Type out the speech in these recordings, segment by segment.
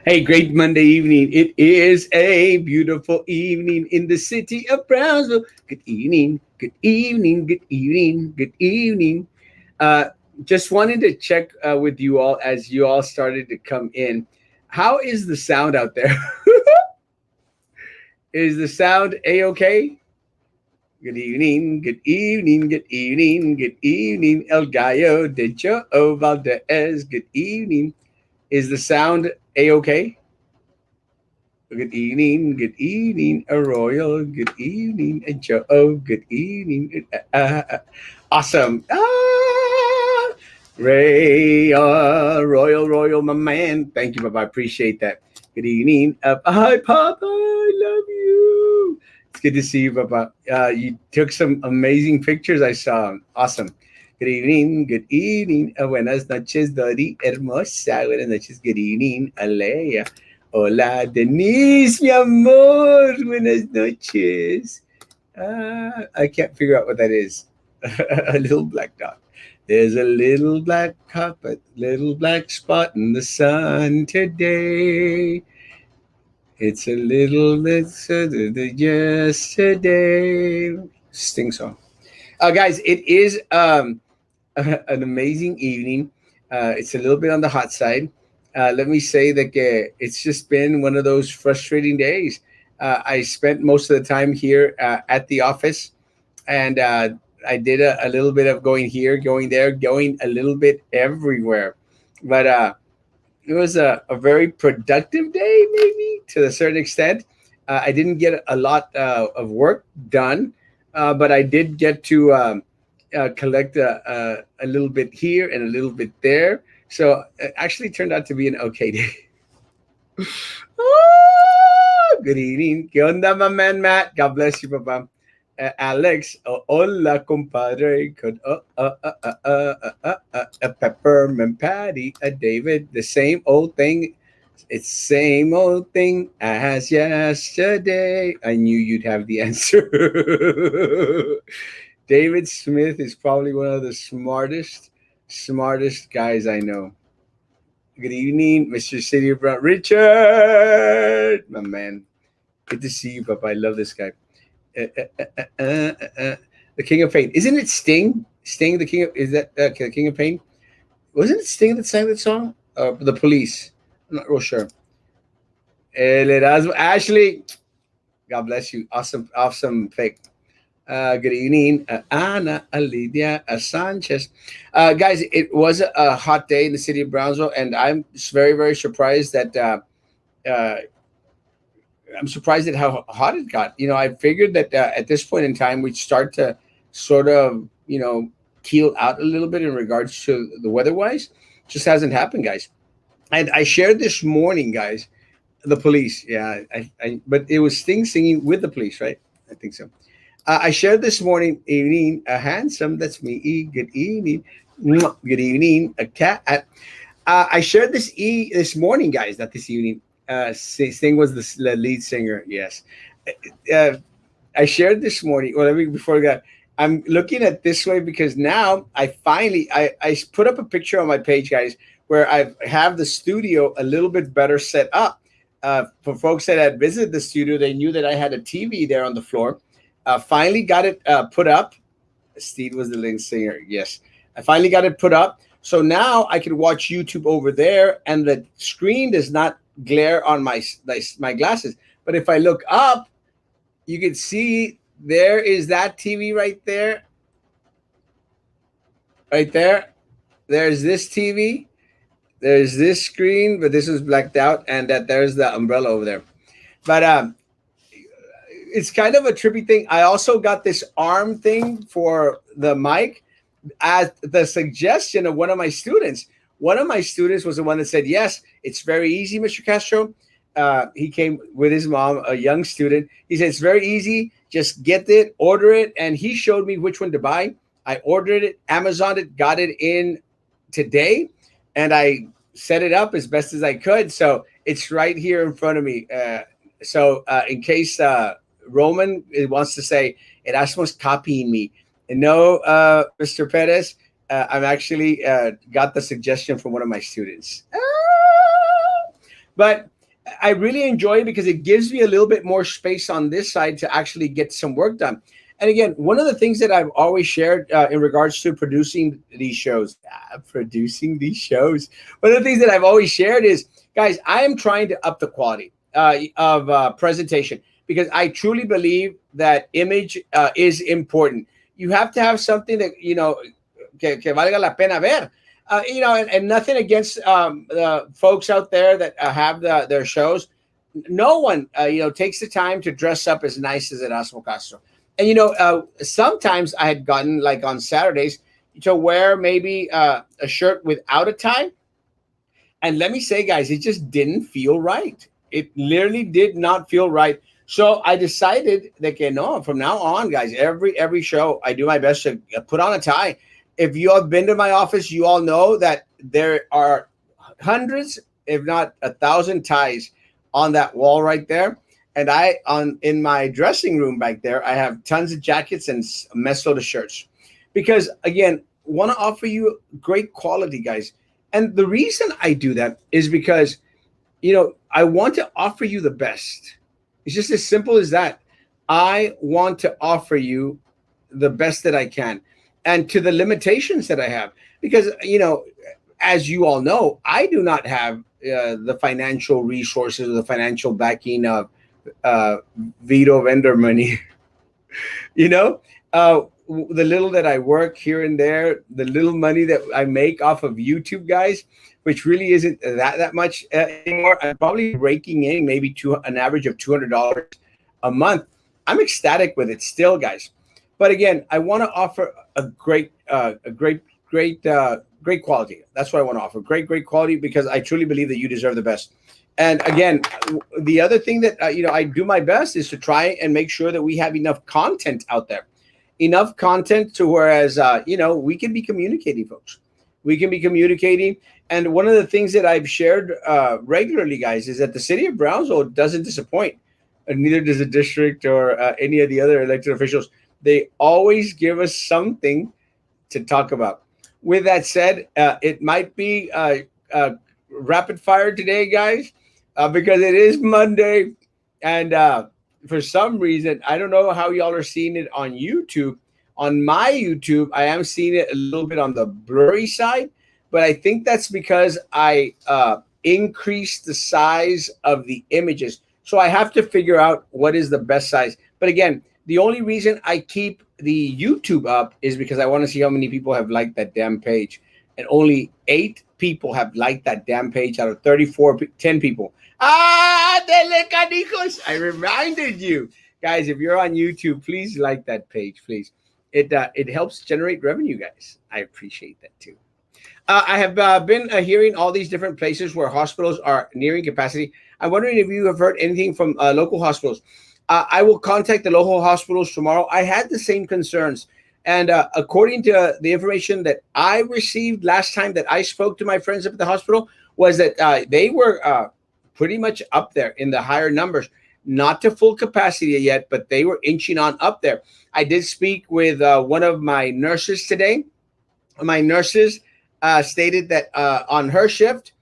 Hey, great Monday evening. It is a beautiful evening in the city of Brownsville. Good evening, good evening, good evening, good evening. Uh, just wanted to check with you all as you all started to come in. How is the sound out there? Is the sound a okay? Good evening, good evening, good evening, good evening, El Gallo de Joe Valdez. Good evening. Is the sound a okay? Good evening, Arroyo. Good evening, Joe. Good evening. Awesome. Ray, Royal, my man. Thank you, Papa. I appreciate that. Good evening. Hi, Papa. I love you. It's good to see you, Papa. You took some amazing pictures. I saw. Awesome. Good evening. Good evening. Buenas noches, Dori. Hermosa. Buenas noches. Good evening, Alea. Hola, Denise, mi amor. Buenas noches. I can't figure out what that is. A little black dot. There's a little black carpet, little black spot in the sun today. It's a little bit yesterday. Sting song. Guys, it is an amazing evening. It's a little bit on the hot side. Let me say that it's just been one of those frustrating days. I spent most of the time here at the office, and I did a little bit of going here, going there, going a little bit everywhere. But it was a very productive day, maybe to a certain extent. I didn't get a lot of work done, but I did get to collect a little bit here and a little bit there. So it actually turned out to be an okay day. Good evening. ¿Qué onda, my man, Matt? God bless you, Papa. Alex, hola, compadre. A peppermint patty. A David, the same old thing. It's same old thing as yesterday. I knew you'd have the answer. David Smith is probably one of the smartest guys I know. Good evening, Mr. City of Brown. Richard, my man. Good to see you, Papa. I love this guy. The King of Pain. Isn't it Sting? Sting, the King of is that the King of Pain? Wasn't it Sting that sang that song? The Police. I'm not real sure. El Erasmo. Ashley, God bless you. Awesome pick. Good evening, Ana Alidia Sanchez. Guys, it was a hot day in the city of Brownsville, and I'm very surprised that uh, I'm surprised at how hot it got. I figured that at this point in time we'd start to sort of keel out a little bit in regards to the weather-wise. Just hasn't happened, guys. And I shared this morning, guys. The Police, yeah. But it was Sting singing with the Police, right? I think so. I shared this morning evening a handsome. That's me. Good evening. Good evening. A cat. I shared this morning, guys. Not this evening. Sting was the lead singer. Yes. Uh, I shared this morning. Well, let me before I got. I'm looking at this way because now I put up a picture on my page, guys, where I have the studio a little bit better set up. For folks that had visited the studio, they knew that I had a TV there on the floor. Finally got it put up. Steve was the lead singer. Yes, I finally got it put up. So now I can watch YouTube over there, and the screen does not glare on my glasses. But if I look up, you can see there is that TV right there. Right there. There's this TV. There's this screen, but this was blacked out, and that there's the umbrella over there. But it's kind of a trippy thing. I also got this arm thing for the mic at the suggestion of one of my students. One of my students was the one that said, yes, it's very easy, Mr. Castro. He came with his mom, a young student. He said, it's very easy. Just get it, order it. And he showed me which one to buy. I ordered it, Amazoned it, got it in today, and I set it up as best as I could. So it's right here in front of me. So in case Roman wants to say, Erasmo's copying me. And no, Mr. Perez, I'm actually got the suggestion from one of my students. But I really enjoy it because it gives me a little bit more space on this side to actually get some work done. And again, one of the things that I've always shared in regards to producing these shows, one of the things that I've always shared is, guys, I am trying to up the quality of presentation because I truly believe that image is important. You have to have something that, que valga la pena ver. And nothing against the folks out there that have their shows. No one, takes the time to dress up as nice as Erasmo Castro. And sometimes I had gotten like on Saturdays to wear maybe a shirt without a tie, and let me say, guys, it just didn't feel right. It literally did not feel right. So I decided that, no, from now on, guys, every show, I do my best to put on a tie. If you have been to my office, you all know that there are hundreds, if not 1,000 ties on that wall right there. And in my dressing room back there, I have tons of jackets and a mess load of shirts. Because again, want to offer you great quality, guys. And the reason I do that is because, I want to offer you the best. It's just as simple as that. I want to offer you the best that I can and to the limitations that I have. Because, as you all know, I do not have the financial resources or the financial backing of Vito vendor money. you know, the little that I work here and there, the little money that I make off of YouTube, guys, which really isn't that much anymore. I'm probably raking in maybe an average of $200 a month. I'm ecstatic with it still, guys. But again, I want to offer great quality. That's what I want to offer. Great quality because I truly believe that you deserve the best. And again, the other thing that I do my best is to try and make sure that we have enough content out there, enough content to whereas we can be communicating, folks. We can be communicating. And one of the things that I've shared regularly, guys, is that the city of Brownsville doesn't disappoint, and neither does the district or any of the other elected officials. They always give us something to talk about. With that said, it might be rapid fire today, guys, because it is Monday. And for some reason, I don't know how y'all are seeing it on YouTube. On my YouTube, I am seeing it a little bit on the blurry side, but I think that's because I increased the size of the images. So I have to figure out what is the best size. But again, the only reason I keep the YouTube up is because I want to see how many people have liked that damn page. And only 8 people have liked that damn page out of 10 people. Dele canijos. I reminded you. Guys, if you're on YouTube, please like that page, please. It helps generate revenue, guys. I appreciate that too. I have been hearing all these different places where hospitals are nearing capacity. I'm wondering if you have heard anything from local hospitals. I will contact the local hospitals tomorrow. I had the same concerns. And according to the information that I received last time that I spoke to my friends up at the hospital, was that they were pretty much up there in the higher numbers. Not to full capacity yet, but they were inching on up there. I did speak with one of my nurses today. My nurses stated that on her shift,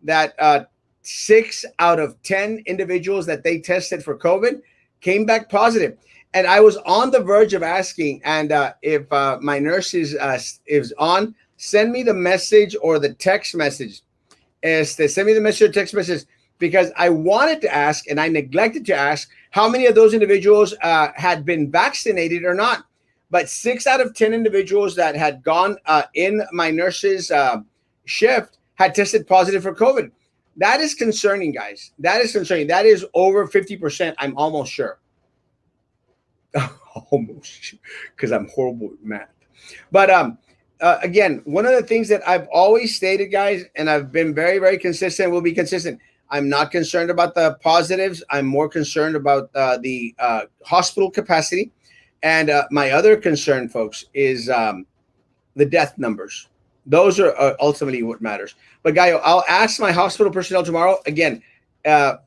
that 6 out of 10 individuals that they tested for COVID came back positive. And I was on the verge of asking, and if my nurse is on, send me the message or the text message. Send me the message or text message, because I wanted to ask, and I neglected to ask, how many of those individuals had been vaccinated or not. But 6 out of 10 individuals that had gone in my nurse's shift had tested positive for COVID. That is concerning, guys. That is concerning. That is over 50%, I'm almost sure. Almost, because I'm horrible at math. But again, one of the things that I've always stated, guys, and I've been very, very consistent, will be consistent. I'm not concerned about the positives. I'm more concerned about the hospital capacity. And my other concern, folks, is the death numbers. Those are ultimately what matters. But, Gaio, I'll ask my hospital personnel tomorrow. Again,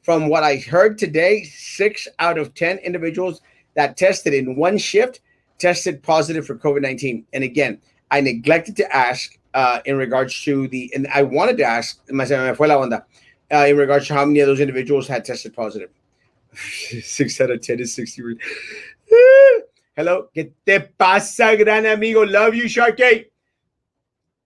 from what I heard today, 6 out of 10 individuals that tested in one shift tested positive for COVID-19. And again, I neglected to ask in regards to and I wanted to ask, me fue la onda. in regards to how many of those individuals had tested positive. 6 out of 10 is 60. Hello. ¿Qué te pasa, gran amigo? Love you, Sharky.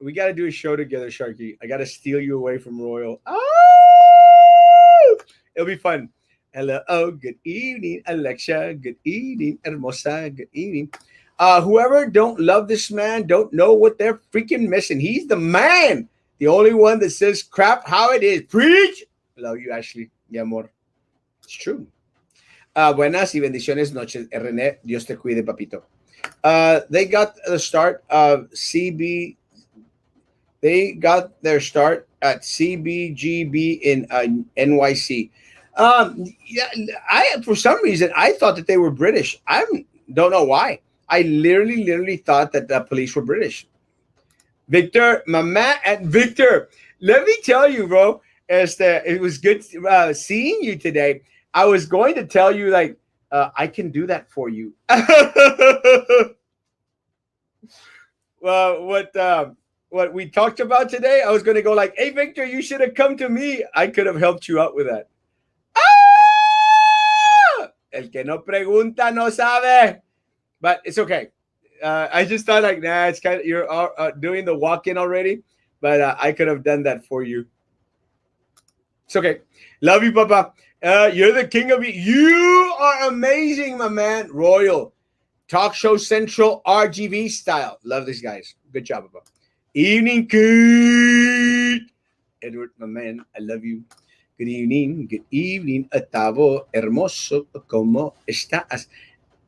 We got to do a show together, Sharky. I got to steal you away from Royal. Oh! It'll be fun. Hello. Oh, good evening, Alexa. Good evening, Hermosa. Good evening. Whoever don't love this man don't know what they're freaking missing. He's the man. The only one that says crap how it is. Preach. Love you, Ashley. Mi amor. It's true. Buenas y bendiciones noches. René, Dios te cuide, papito. They got the start of CB. They got their start at CBGB in NYC. Yeah, I for some reason I thought that they were British. I don't know why. I literally thought that the police were British. Victor, my man, and Victor, let me tell you, bro, it was good seeing you today. I was going to tell you, like, I can do that for you. Well, what we talked about today, I was going to go like, hey, Victor, you should have come to me. I could have helped you out with that. Ah! El que no pregunta no sabe. But it's okay. I just thought like, nah, it's kind of, you're doing the walk-in already. But I could have done that for you. It's okay. Love you, Papa. You're the king of it. You are amazing, my man. Royal. Talk Show Central RGV style. Love these guys. Good job, Papa. Evening, good. Edward, my man. I love you. Good evening. Good evening. Atavo. Hermoso. ¿Cómo estás?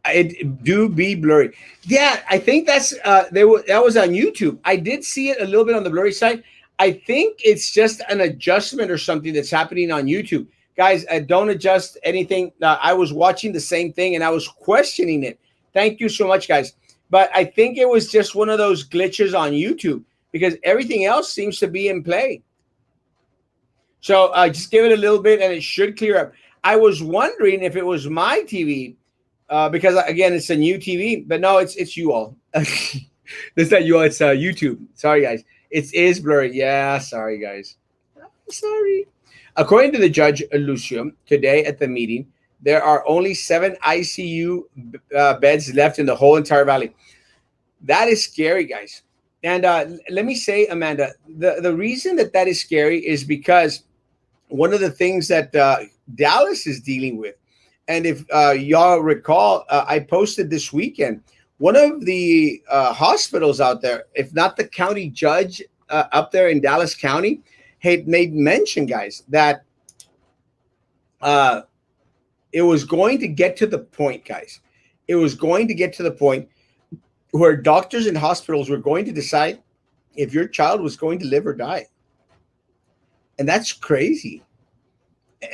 It do be blurry. Yeah, I think that's that was on YouTube. I did see it a little bit on the blurry side. I think it's just an adjustment or something that's happening on YouTube. Guys, don't adjust anything. I was watching the same thing and I was questioning it. Thank you so much, guys. But I think it was just one of those glitches on YouTube because everything else seems to be in play. So just give it a little bit and it should clear up. I was wondering if it was my TV because, again, it's a new TV. But no, it's you all. It's not you all. It's YouTube. Sorry, guys. It is blurry. Yeah, sorry, guys. Sorry. According to the judge, Lucio, today at the meeting, there are only 7 ICU beds left in the whole entire valley. That is scary, guys. And let me say, Amanda, the reason that is scary is because one of the things that Dallas is dealing with, and if y'all recall, I posted this weekend, one of the hospitals out there, if not the county judge up there in Dallas County, had made mention, guys, that it was going to get to the point, guys. It was going to get to the point where doctors and hospitals were going to decide if your child was going to live or die. And that's crazy.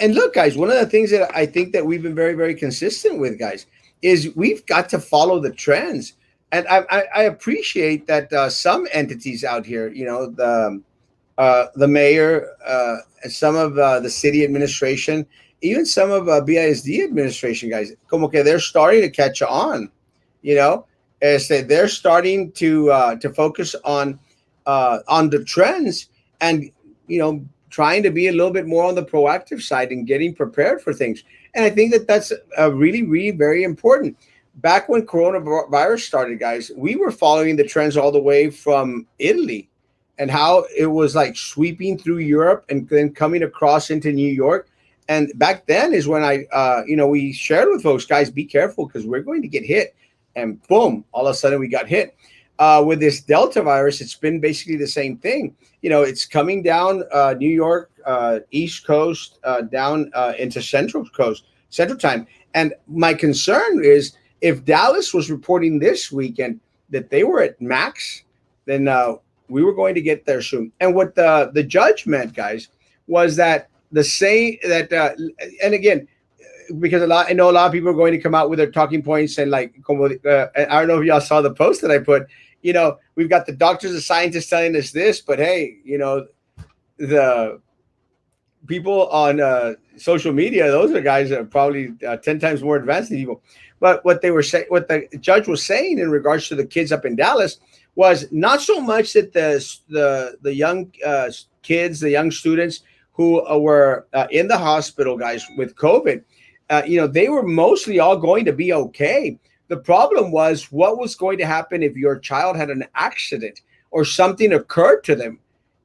And look, guys, one of the things that I think that we've been very, very consistent with, guys, is we've got to follow the trends. And I appreciate that some entities out here, you know, the mayor, some of the city administration, even some of BISD administration, guys, como que they're starting to catch on, you know, as they're starting to focus on the trends and, you know, trying to be a little bit more on the proactive side and getting prepared for things. And I think that that's really, really very important. Back when coronavirus started, guys, we were following the trends all the way from Italy and how it was like sweeping through Europe and then coming across into New York. And back then is when we shared with folks, guys, be careful because we're going to get hit. And boom, all of a sudden we got hit. With this Delta virus, it's been basically the same thing. You know, it's coming down New York, East Coast, down into Central Time. And my concern is if Dallas was reporting this weekend that they were at max, then we were going to get there soon. And what the judge meant, guys, was that and again, because I know a lot of people are going to come out with their talking points and like, I don't know if y'all saw the post that I put. You know, we've got the doctors and scientists telling us this, but hey, you know, the people on social media, those are guys that are probably 10 times more advanced than people. But what the judge was saying in regards to the kids up in Dallas was not so much that the young kids, the young students who were in the hospital, guys, with COVID, they were mostly all going to be okay. The problem was what was going to happen if your child had an accident or something occurred to them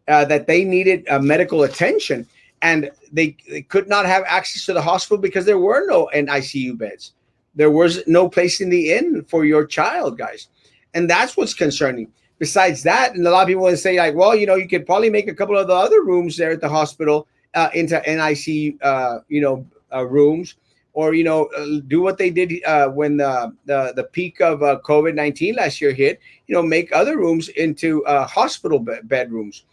that they needed medical attention, and they could not have access to the hospital because there were no NICU beds. There was no place in the inn for your child, guys. And that's what's concerning. Besides that, and a lot of people would say, like, well, you could probably make a couple of the other rooms there at the hospital into NICU, rooms, or do what they did when the peak of COVID-19 last year hit. Make other rooms into bedrooms,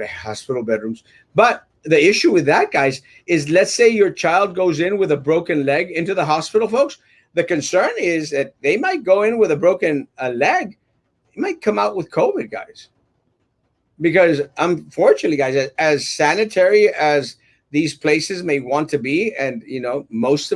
hospital bedrooms. But the issue with that, guys, is let's say your child goes in with a broken leg into the hospital, folks. The concern is that they might go in with a broken leg. It might come out with COVID, guys. Because unfortunately, guys, as sanitary as these places may want to be, and most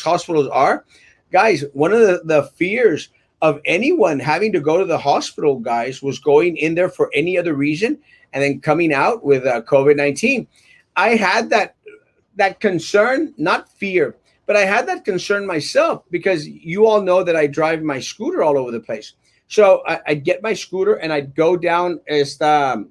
hospitals are, guys, one of the fears of anyone having to go to the hospital, guys, was going in there for any other reason and then coming out with COVID-19. I had that concern, not fear, but I had that concern myself, because you all know that I drive my scooter all over the place. So I'd get my scooter and I'd go down as the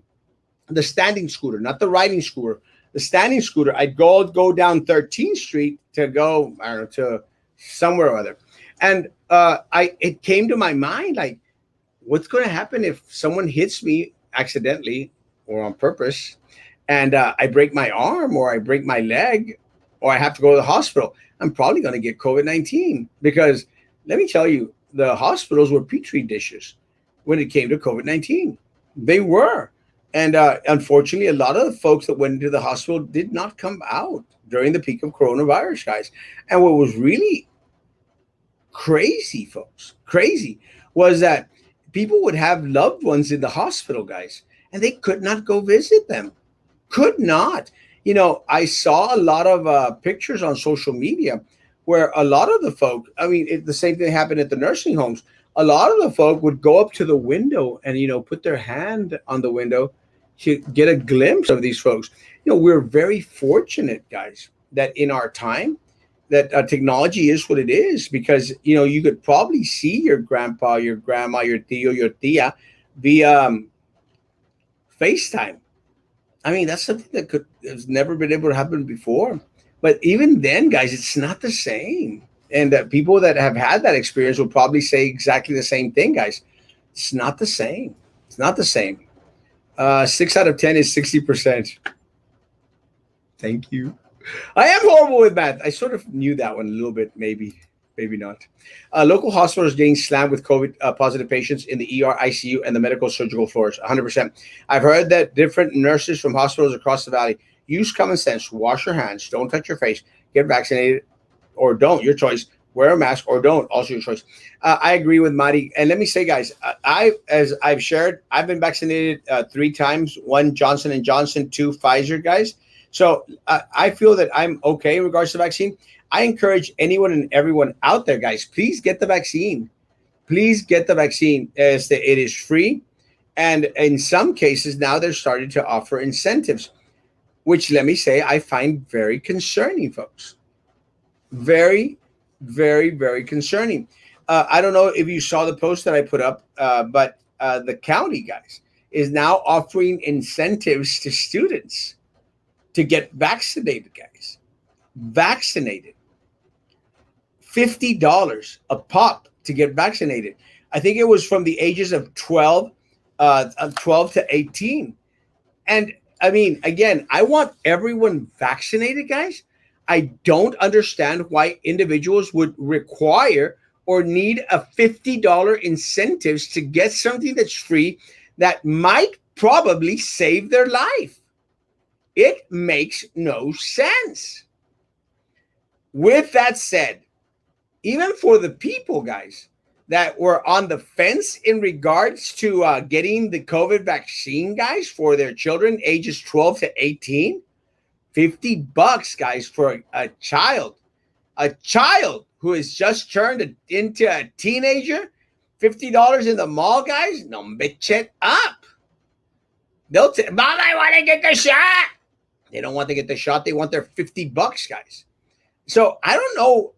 standing scooter, not the riding scooter, the standing scooter. I'd go down 13th Street to go, I don't know, to somewhere or other. And it came to my mind, like, what's going to happen if someone hits me accidentally or on purpose, and I break my arm or I break my leg or I have to go to the hospital? I'm probably going to get COVID-19, because let me tell you, the hospitals were petri dishes when it came to COVID-19. They were. And unfortunately, a lot of the folks that went into the hospital did not come out during the peak of coronavirus, guys. And what was really crazy, folks, was that people would have loved ones in the hospital, guys, and they could not go visit them. Could not. I saw a lot of pictures on social media where a lot of the folk, the same thing happened at the nursing homes. A lot of the folk would go up to the window and, put their hand on the window to get a glimpse of these folks. We're very fortunate, guys, that in our time that technology is what it is, because, you could probably see your grandpa, your grandma, your tío, your tía via FaceTime. That's something that has never been able to happen before. But even then, guys, it's not the same. And people that have had that experience will probably say exactly the same thing, guys. It's not the same. It's not the same. 6 out of 10 is 60%. Thank you. I am horrible with math. I sort of knew that one a little bit, maybe not. Local hospitals getting slammed with COVID positive patients in the ER, ICU, and the medical surgical floors, 100%. I've heard that different nurses from hospitals across the valley use common sense. Wash your hands. Don't touch your face. Get vaccinated or don't. Your choice. Wear a mask or don't. Also your choice. I agree with Mari. And let me say, guys, as I've shared, I've been vaccinated 3 times. 1 Johnson & Johnson, 2 Pfizer, guys. So I feel that I'm okay in regards to vaccine. I encourage anyone and everyone out there, guys, please get the vaccine. Please get the vaccine. It is free. And in some cases, now they're starting to offer incentives, which, let me say, I find very concerning, folks. Very, very, very concerning. I don't know if you saw the post that I put up, but the county, guys, is now offering incentives to students to get vaccinated, guys. Vaccinated. $50 a pop to get vaccinated. I think it was from the ages of 12 to 18. And again, I want everyone vaccinated, guys. I don't understand why individuals would require or need a $50 incentives to get something that's free that might probably save their life. It makes no sense. With that said, even for the people, guys, that were on the fence in regards to getting the COVID vaccine, guys, for their children ages 12 to 18, $50, guys, for a child who has just turned into a teenager, $50 in the mall, guys, no, bitch it up. They'll Mom, I want to get the shot. They don't want to get the shot. They want their $50, guys. So I don't know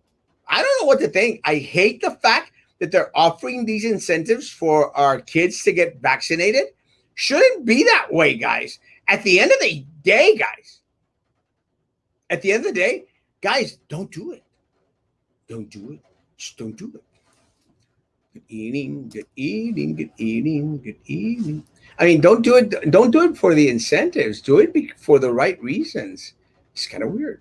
what to think. I hate the fact that they're offering these incentives for our kids to get vaccinated. Shouldn't be that way, guys. At the end of the day, guys, at the end of the day, guys, don't do it. Don't do it. Just don't do it. Good eating, good eating, good eating, good eating. I mean, don't do it. Don't do it for the incentives. Do it for the right reasons. It's kind of weird.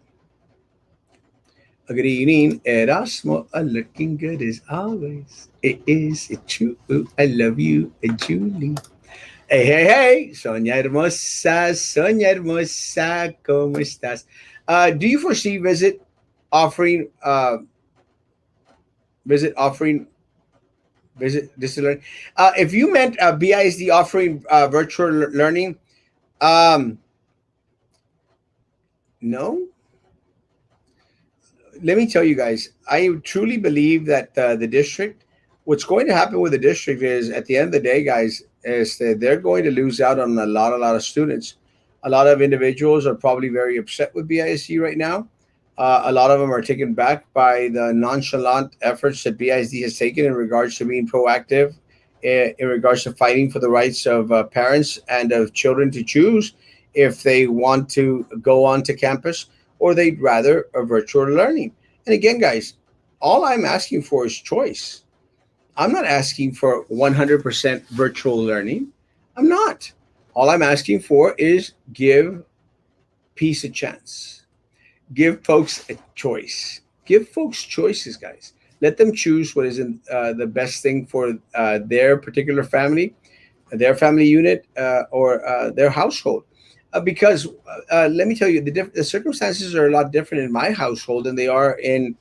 Good evening, Erasmo. Looking good as always. It is it true. I love you, Julie. Hey, hey, hey, Sonia hermosa, ¿cómo estás? Do you foresee offering, visit offering, visit this learning? If you meant BISD offering virtual learning, um, no, let me tell you guys, I truly believe that the district, what's going to happen with the district is at the end of the day, guys, is that they're going to lose out on a lot of students. A lot of individuals are probably very upset with BISD right now. A lot of them are taken back by the nonchalant efforts that BISD has taken in regards to being proactive, in regards to fighting for the rights of parents and of children to choose if they want to go on to campus or they'd rather a virtual learning. And again, guys, all I'm asking for is choice. I'm not asking for 100% virtual learning. I'm not. All I'm asking for is give peace a chance. Give folks a choice. Give folks choices, guys. Let them choose what is the best thing for their particular family, their family unit, or their household. Because let me tell you, the circumstances are a lot different in my household than they are in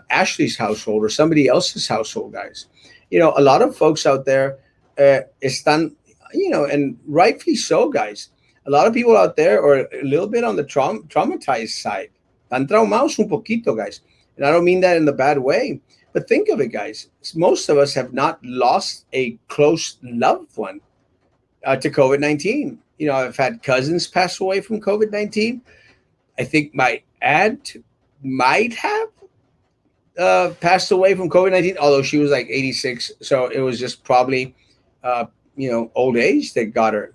Ashley's household or somebody else's household, guys. A lot of folks out there están, and rightfully so, guys. A lot of people out there are a little bit on the traumatized side. Están traumados un poquito, guys. And I don't mean that in the bad way. But think of it, guys. Most of us have not lost a close loved one to COVID 19. I've had cousins pass away from COVID 19. I think my aunt might have passed away from COVID 19, although she was like 86. So it was just probably, old age that got her.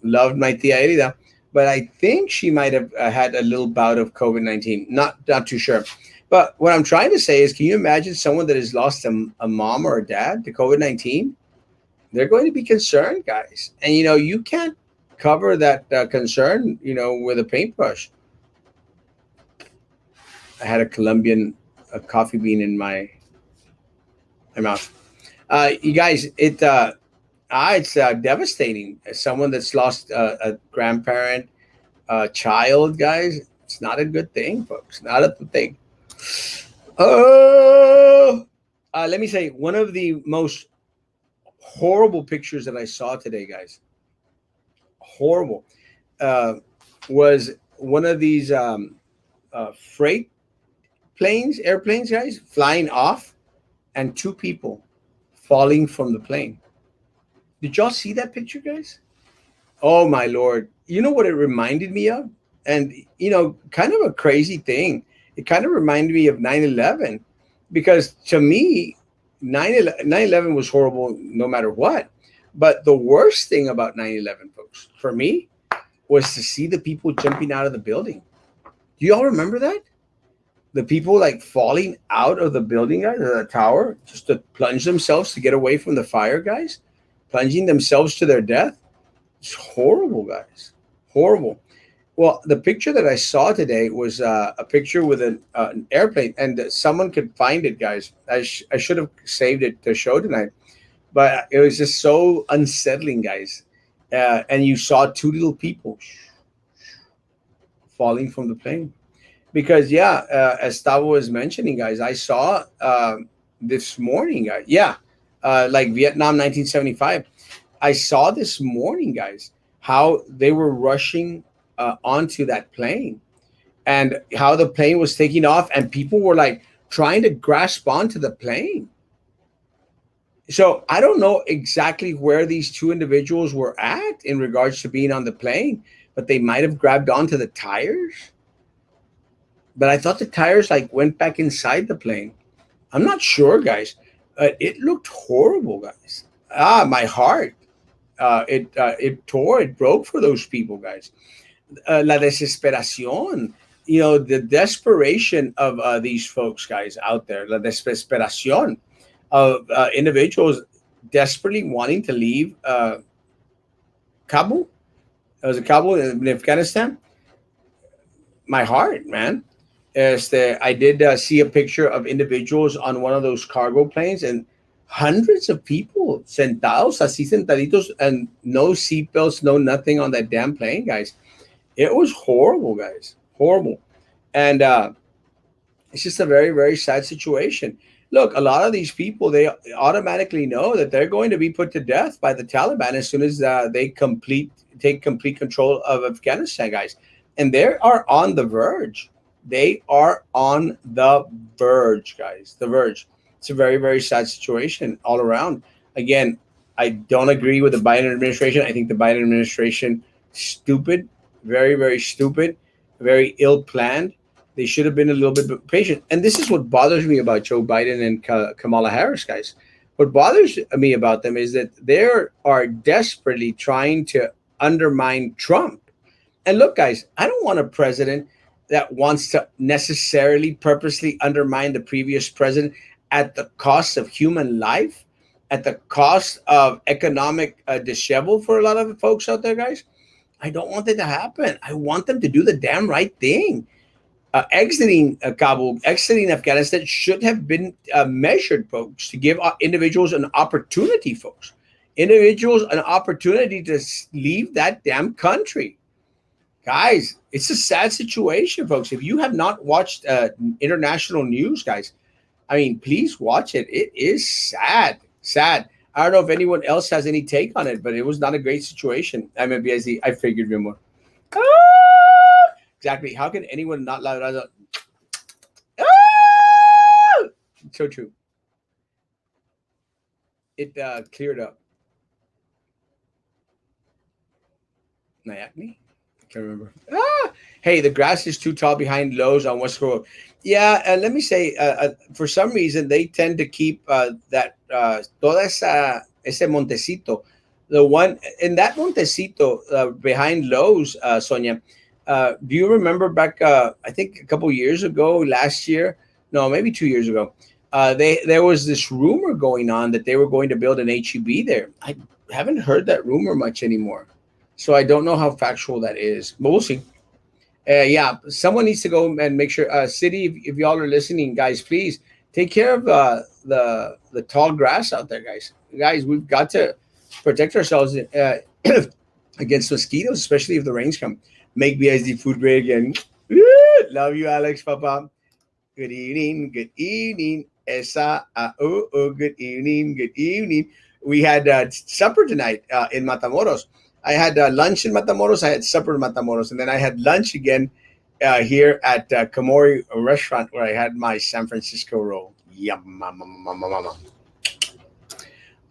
Loved my tia Erida. But I think she might have had a little bout of COVID 19. Not too sure. But what I'm trying to say is, can you imagine someone that has lost a mom or a dad to COVID 19? They're going to be concerned, guys. And, you can't cover that concern, with a paintbrush. I had a Colombian coffee bean in my mouth. You guys, it's devastating. As someone that's lost a grandparent, a child, guys, it's not a good thing, folks. Not a good thing. Oh, let me say, one of the most horrible pictures that I saw today, guys, horrible, was one of these freight airplanes, guys, flying off, and two people falling from the plane. Did y'all see that picture, guys? Oh my Lord. You know what it reminded me of? And, kind of a crazy thing. It kind of reminded me of 9/11, because to me, 9/11 was horrible no matter what. But the worst thing about 9/11, folks, for me, was to see the people jumping out of the building. Do y'all remember that? The people like falling out of the building, guys, or the tower, just to plunge themselves to get away from the fire, guys, plunging themselves to their death. It's horrible, guys. Horrible. Well, the picture that I saw today was a picture with an airplane, and someone could find it, guys. I should have saved it to show tonight, but it was just so unsettling, guys. And you saw two little people falling from the plane. Because, as Tavo was mentioning, guys, I saw this morning, guys. Yeah, like Vietnam 1975. I saw this morning, guys, how they were rushing onto that plane, and how the plane was taking off, and people were like trying to grasp onto the plane. So I don't know exactly where these two individuals were at in regards to being on the plane, but they might have grabbed onto the tires. But I thought the tires like went back inside the plane. I'm not sure, guys. It looked horrible, guys. My heart. It tore. It broke for those people, guys. La desesperación. The desperation of these folks, guys, out there. La desesperación of individuals desperately wanting to leave Kabul. It was Kabul in Afghanistan. My heart, man. I did see a picture of individuals on one of those cargo planes, and hundreds of people sentados, así sentaditos, and no seatbelts, no nothing on that damn plane, guys. It was horrible, guys. Horrible. And it's just a very, very sad situation. Look, a lot of these people, they automatically know that they're going to be put to death by the Taliban as soon as they take complete control of Afghanistan, guys. And they are on the verge. They are on the verge, guys. The verge. It's a very, very sad situation all around. Again, I don't agree with the Biden administration. I think the Biden administration stupid, very, very stupid, very ill planned. They should have been a little bit patient. And this is what bothers me about Joe Biden and Kamala Harris, guys. What bothers me about them is that they are desperately trying to undermine Trump. And look, guys, I don't want a president that wants to necessarily purposely undermine the previous president at the cost of human life, at the cost of economic dishevel for a lot of folks out there, guys. I don't want that to happen. I want them to do the damn right thing. Exiting Kabul, exiting Afghanistan should have been measured, folks, to give individuals an opportunity, folks. Individuals an opportunity to leave that damn country. Guys, it's a sad situation, folks. If you have not watched international news, guys, I mean, please watch it. It is sad, sad. I don't know if anyone else has any take on it, but it was not a great situation. I mean, I figured more. Ah! Exactly. How can anyone not love it? Ah! So true. It cleared up. Nayakni? Can't remember. Hey, the grass is too tall behind Lowe's on West Road. Yeah, and let me say, for some reason, they tend to keep that toda ese montecito, the one in that montecito behind Lowe's, Sonia. Do you remember back? I think a couple years ago, last year, no, maybe 2 years ago, there was this rumor going on that they were going to build an HEB there. I haven't heard that rumor much anymore. So I don't know how factual that is, but we'll see. Yeah, someone needs to go and make sure. City, if y'all are listening, guys, please take care of the tall grass out there, guys. Guys, we've got to protect ourselves against mosquitoes, especially if the rains come. Make BSD food grade again. Love you, Alex, Papa. Good evening. Good evening. Esa. Good evening. Good evening. We had supper tonight in Matamoros. I had lunch in Matamoros. I had supper in Matamoros, and then I had lunch again here at Kamori restaurant where I had my San Francisco roll. Yum, mama, mama,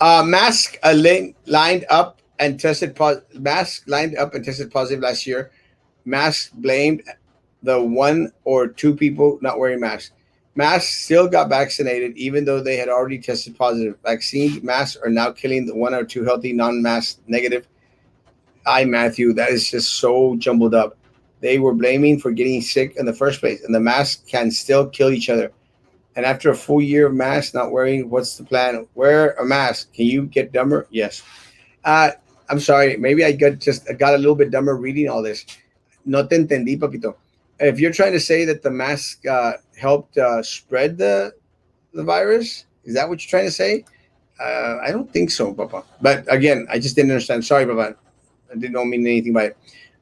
mama. Mask lined up and tested positive last year. Mask blamed the one or two people not wearing masks. Masks still got vaccinated even though they had already tested positive. Vaccine masks are now killing the one or two healthy non-mask negative. Matthew, that is just so jumbled up. They were blaming for getting sick in the first place, and the masks can still kill each other. And after a full year of masks not wearing, what's the plan? Wear a mask. Can you get dumber? Yes. I'm sorry. Maybe I got a little bit dumber reading all this. No te entendí, papito. If you're trying to say that the mask helped spread the virus, is that what you're trying to say? I don't think so, Papa. But again, I just didn't understand. Sorry, Papa. I didn't mean anything by it.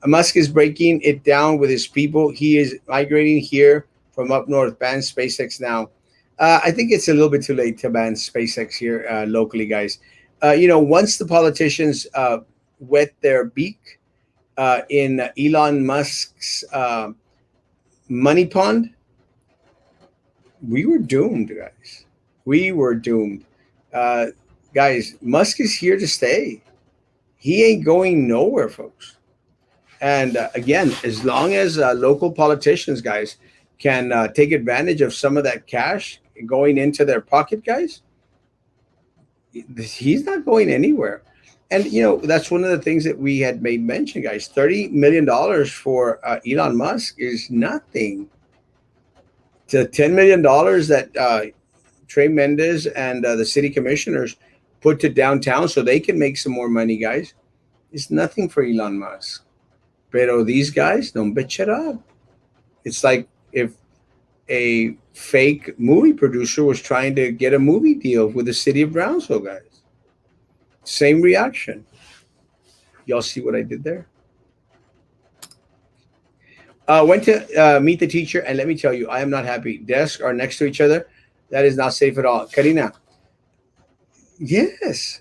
Musk is breaking it down with his people. He is migrating here from up north. Ban SpaceX now. I think it's a little bit too late to ban SpaceX here locally, guys. Once the politicians wet their beak in Elon Musk's money pond, we were doomed, guys. We were doomed. Guys, Musk is here to stay. He ain't going nowhere, folks. And again, as long as local politicians, guys, can take advantage of some of that cash going into their pocket, guys, he's not going anywhere. And that's one of the things that we had made mention, guys. $30 million for Elon Musk is nothing to $10 million that Trey Mendez and the city commissioners put to downtown so they can make some more money, guys. It's nothing for Elon Musk. Pero these guys don't bitch it up. It's like if a fake movie producer was trying to get a movie deal with the city of Brownsville, guys. Same reaction. Y'all see what I did there? Went to meet the teacher, and let me tell you, I am not happy. Desks are next to each other. That is not safe at all. Karina, yes.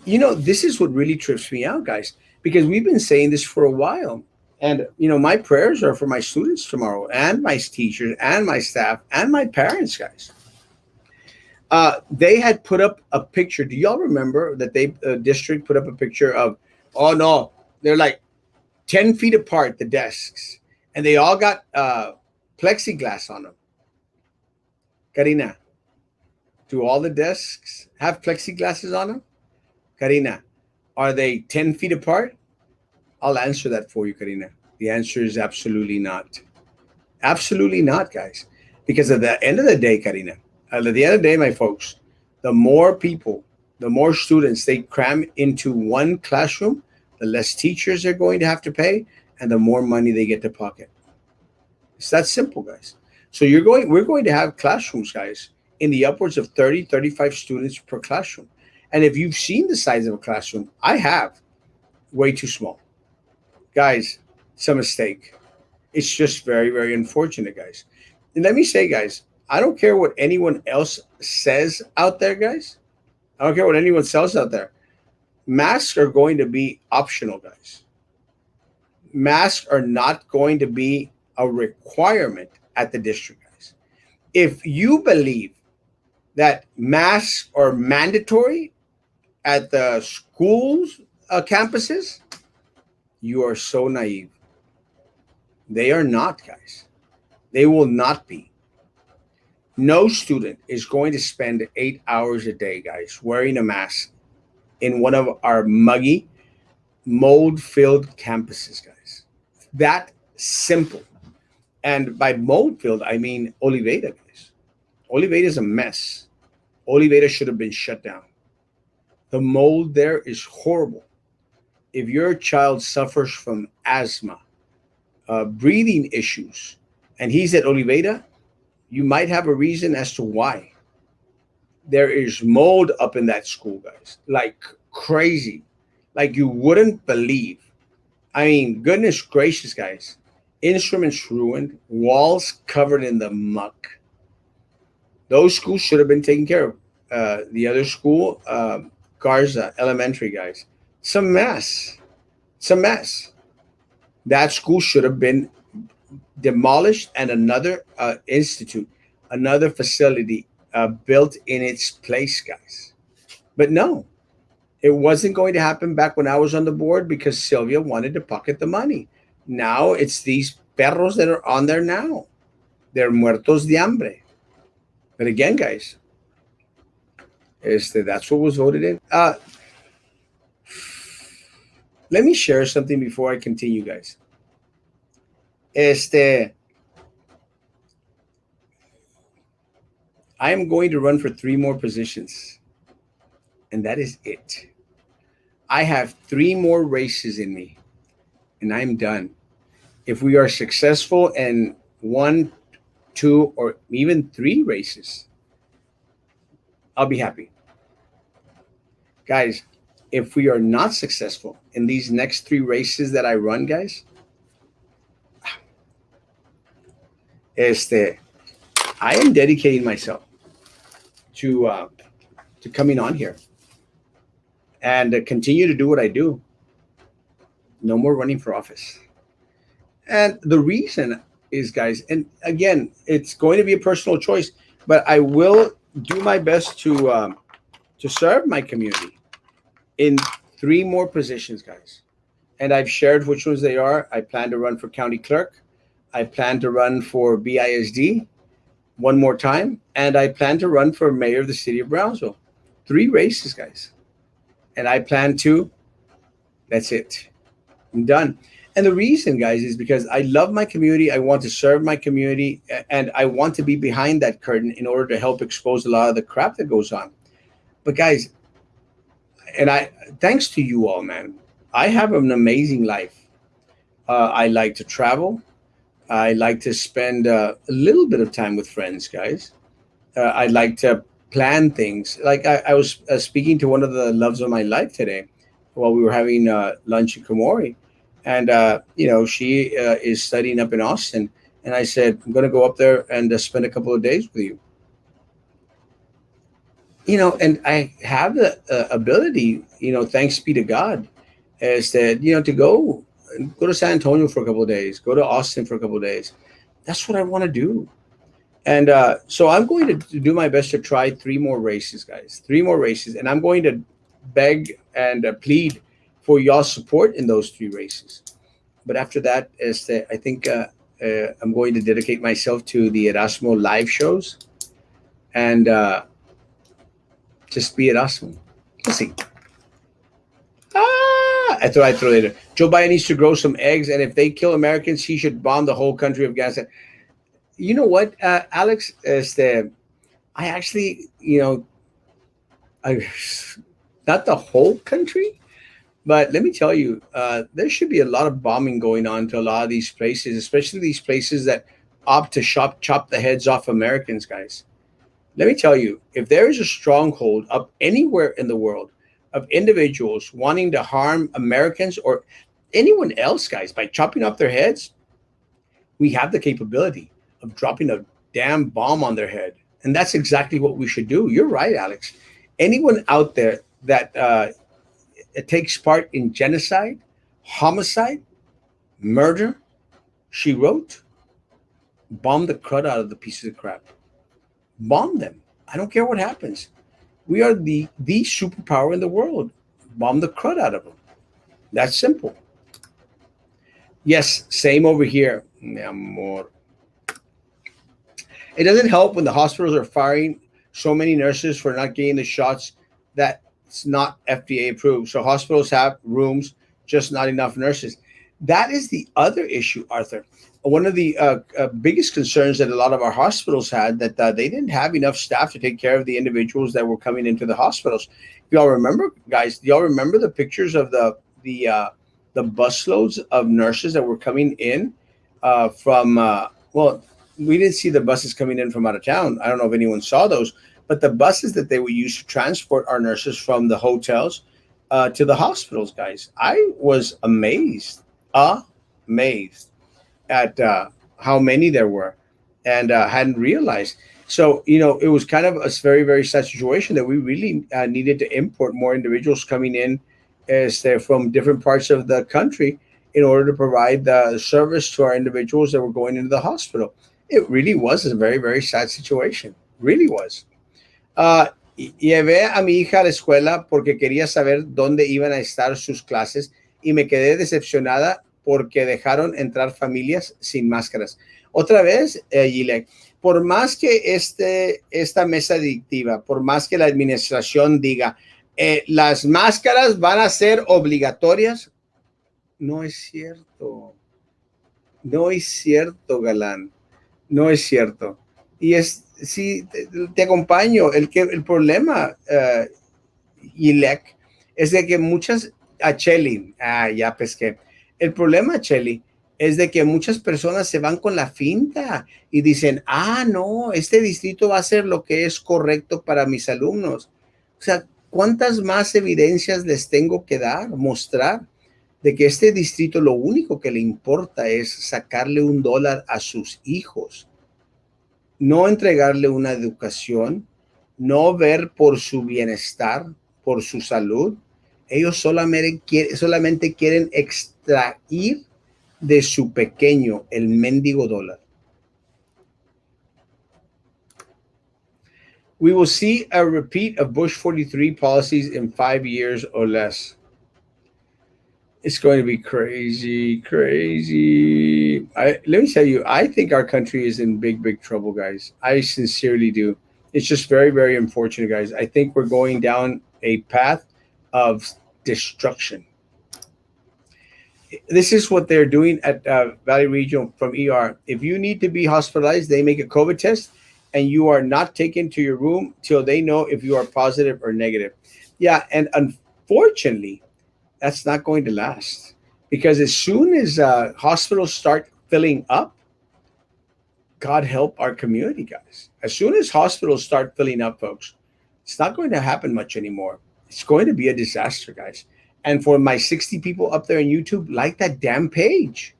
This is what really trips me out, guys, because we've been saying this for a while. And, my prayers are for my students tomorrow and my teachers and my staff and my parents, guys. They had put up a picture. Do y'all remember that they district put up a picture of, oh no, they're like 10 feet apart, the desks, and they all got plexiglass on them. Karina, do all the desks have plexiglasses on them? Karina, are they 10 feet apart? I'll answer that for you, Karina. The answer is absolutely not. Absolutely not, guys. Because at the end of the day, Karina, at the end of the day, my folks, the more people, the more students they cram into one classroom, the less teachers they're going to have to pay, and the more money they get to pocket. It's that simple, guys. So we're going to have classrooms, guys, in the upwards of 30, 35 students per classroom. And if you've seen the size of a classroom, I have, way too small. Guys, it's a mistake. It's just very, very unfortunate, guys. And let me say, guys, I don't care what anyone else says out there, guys. I don't care what anyone says out there. Masks are going to be optional, guys. Masks are not going to be a requirement at the district, guys. If you believe that masks are mandatory at the schools campuses, you are so naive. They are not, guys. They will not be. No student is going to spend 8 hours a day, guys, wearing a mask in one of our muggy, mold-filled campuses, guys. That simple. And by mold-filled, I mean Oliveda, guys. Oliveda is a mess. Oliveda should have been shut down. The mold there is horrible. If your child suffers from asthma, breathing issues, and he's at Oliveda, you might have a reason as to why. There is mold up in that school, guys, like crazy, like you wouldn't believe. I mean, goodness gracious, guys. Instruments ruined, walls covered in the muck. Those schools should have been taken care of. The other school, Garza Elementary, guys, it's a mess. It's a mess. That school should have been demolished and another institute, another facility built in its place, guys. But no, it wasn't going to happen back when I was on the board because Sylvia wanted to pocket the money. Now it's these perros that are on there now. They're muertos de hambre. But again, guys, that's what was voted in. Let me share something before I continue, guys. I am going to run for 3 more positions, and that is it. I have 3 more races in me, and I'm done. If we are successful in 1, 2, or even 3 races, I'll be happy. Guys, if we are not successful in these next 3 races that I run, guys, I am dedicating myself to coming on here and continue to do what I do. No more running for office. And the reason is, guys, and again, it's going to be a personal choice, but I will do my best to serve my community in 3 more positions, guys. and I've shared which ones they are. I plan to run for county clerk. I plan to run for BISD one more time, and I plan to run for mayor of the city of Brownsville. Three races, guys, and I plan to. That's it. I'm done. And the reason, guys, is because I love my community. I want to serve my community, and I want to be behind that curtain in order to help expose a lot of the crap that goes on. But guys, and I, thanks to you all, man, I have an amazing life. I like to travel. I like to spend a little bit of time with friends, guys. I like to plan things. Like I was speaking to one of the loves of my life today while we were having lunch in Komori. And, she is studying up in Austin. And I said, I'm going to go up there and spend a couple of days with you. And I have the ability, thanks be to God, is that, to go to San Antonio for a couple of days, go to Austin for a couple of days. That's what I want to do. And so I'm going to do my best to try three more races, guys. Three more races. And I'm going to beg and plead for y'all support in those three races. But after that, I think I'm going to dedicate myself to the Erasmo live shows and just be Erasmo. Let's see. I thought I'd throw later. Joe Biden needs to grow some eggs, and if they kill Americans, he should bomb the whole country of Afghanistan. You know what, Alex? I actually, I not the whole country, but let me tell you, there should be a lot of bombing going on to a lot of these places, especially these places that opt to chop the heads off Americans, guys. Let me tell you, if there is a stronghold up anywhere in the world of individuals wanting to harm Americans or anyone else, guys, by chopping off their heads, we have the capability of dropping a damn bomb on their head. And that's exactly what we should do. You're right, Alex. Anyone out there that takes part in genocide, homicide, murder, she wrote, bomb the crud out of the pieces of crap. Bomb them. I don't care what happens. We are the superpower in the world. Bomb the crud out of them. That's simple. Yes, same over here, mi amor. It doesn't help when the hospitals are firing so many nurses for not getting the shots that's not FDA approved. So hospitals have rooms, just not enough nurses. That is the other issue, Arthur. One of the biggest concerns that a lot of our hospitals had that they didn't have enough staff to take care of the individuals that were coming into the hospitals. Y'all remember, guys? Do y'all remember the pictures of the busloads of nurses that were coming in from? Well, we didn't see the buses coming in from out of town. I don't know if anyone saw those, but the buses that they would use to transport our nurses from the hotels to the hospitals, guys. I was amazed at how many there were, and hadn't realized. So it was kind of a very very sad situation that we really needed to import more individuals coming in as they're from different parts of the country in order to provide the service to our individuals that were going into the hospital. It really was a very very sad situation. Really was. Llevé a mi hija a la escuela porque quería saber dónde iban a estar sus clases y me quedé decepcionada porque dejaron entrar familias sin máscaras. Otra vez, Gile, por más que esta mesa adictiva, por más que la administración diga, las máscaras van a ser obligatorias, no es cierto. No es cierto, Galán. No es cierto. Y sí, te acompaño. El problema, Ilek, es de que muchas, a Chelly, ya pesqué. El problema, Chelly, es de que muchas personas se van con la finta y dicen, no, este distrito va a ser lo que es correcto para mis alumnos. O sea, ¿cuántas más evidencias les tengo que dar, mostrar de que este distrito lo único que le importa es sacarle $1 a sus hijos? No entregarle una educación, no ver por su bienestar, por su salud. Ellos solamente quieren extraer de su pequeño el mendigo dólar. We will see a repeat of Bush 43 policies in 5 years or less. It's going to be crazy, crazy. Let me tell you, I think our country is in big, big trouble, guys. I sincerely do. It's just very, very unfortunate, guys. I think we're going down a path of destruction. This is what they're doing at Valley Regional from ER. If you need to be hospitalized, they make a COVID test, and you are not taken to your room till they know if you are positive or negative. Yeah, and unfortunately, that's not going to last, because as soon as hospitals start filling up, God help our community, guys. As soon as hospitals start filling up, folks, it's not going to happen much anymore. It's going to be a disaster, guys. And for my 60 people up there on YouTube, like that damn page.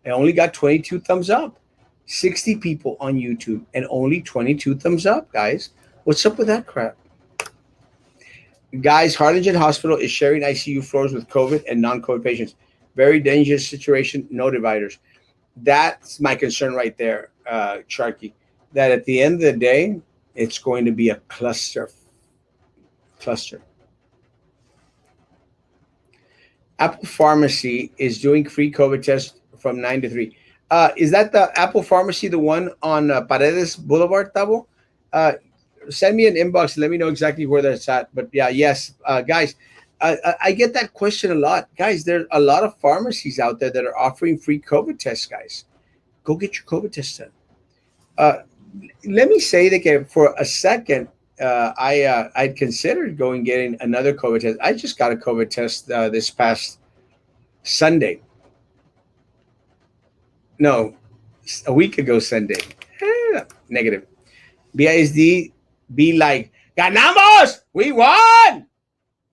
I only got 22 thumbs up. 60 people on YouTube and only 22 thumbs up, guys. What's up with that crap? Guys, Harlingen Hospital is sharing ICU floors with COVID and non-COVID patients. Very dangerous situation. No dividers. That's my concern right there, Sharky. That at the end of the day, it's going to be a cluster. Cluster. Apple Pharmacy is doing free COVID tests from 9 to 3. Is that the Apple Pharmacy, the one on Paredes Boulevard, Tabo? Uh, Send me an inbox. Let me know exactly where that's at. But yeah, yes, guys, I get that question a lot. Guys, there's a lot of pharmacies out there that are offering free COVID tests, guys. Go get your COVID test done. Uh, Let me say that, okay, for a second, I'd considered going getting another COVID test. I just got a COVID test this past Sunday. No, a week ago Sunday. Negative. BISD be like, ganamos! We won!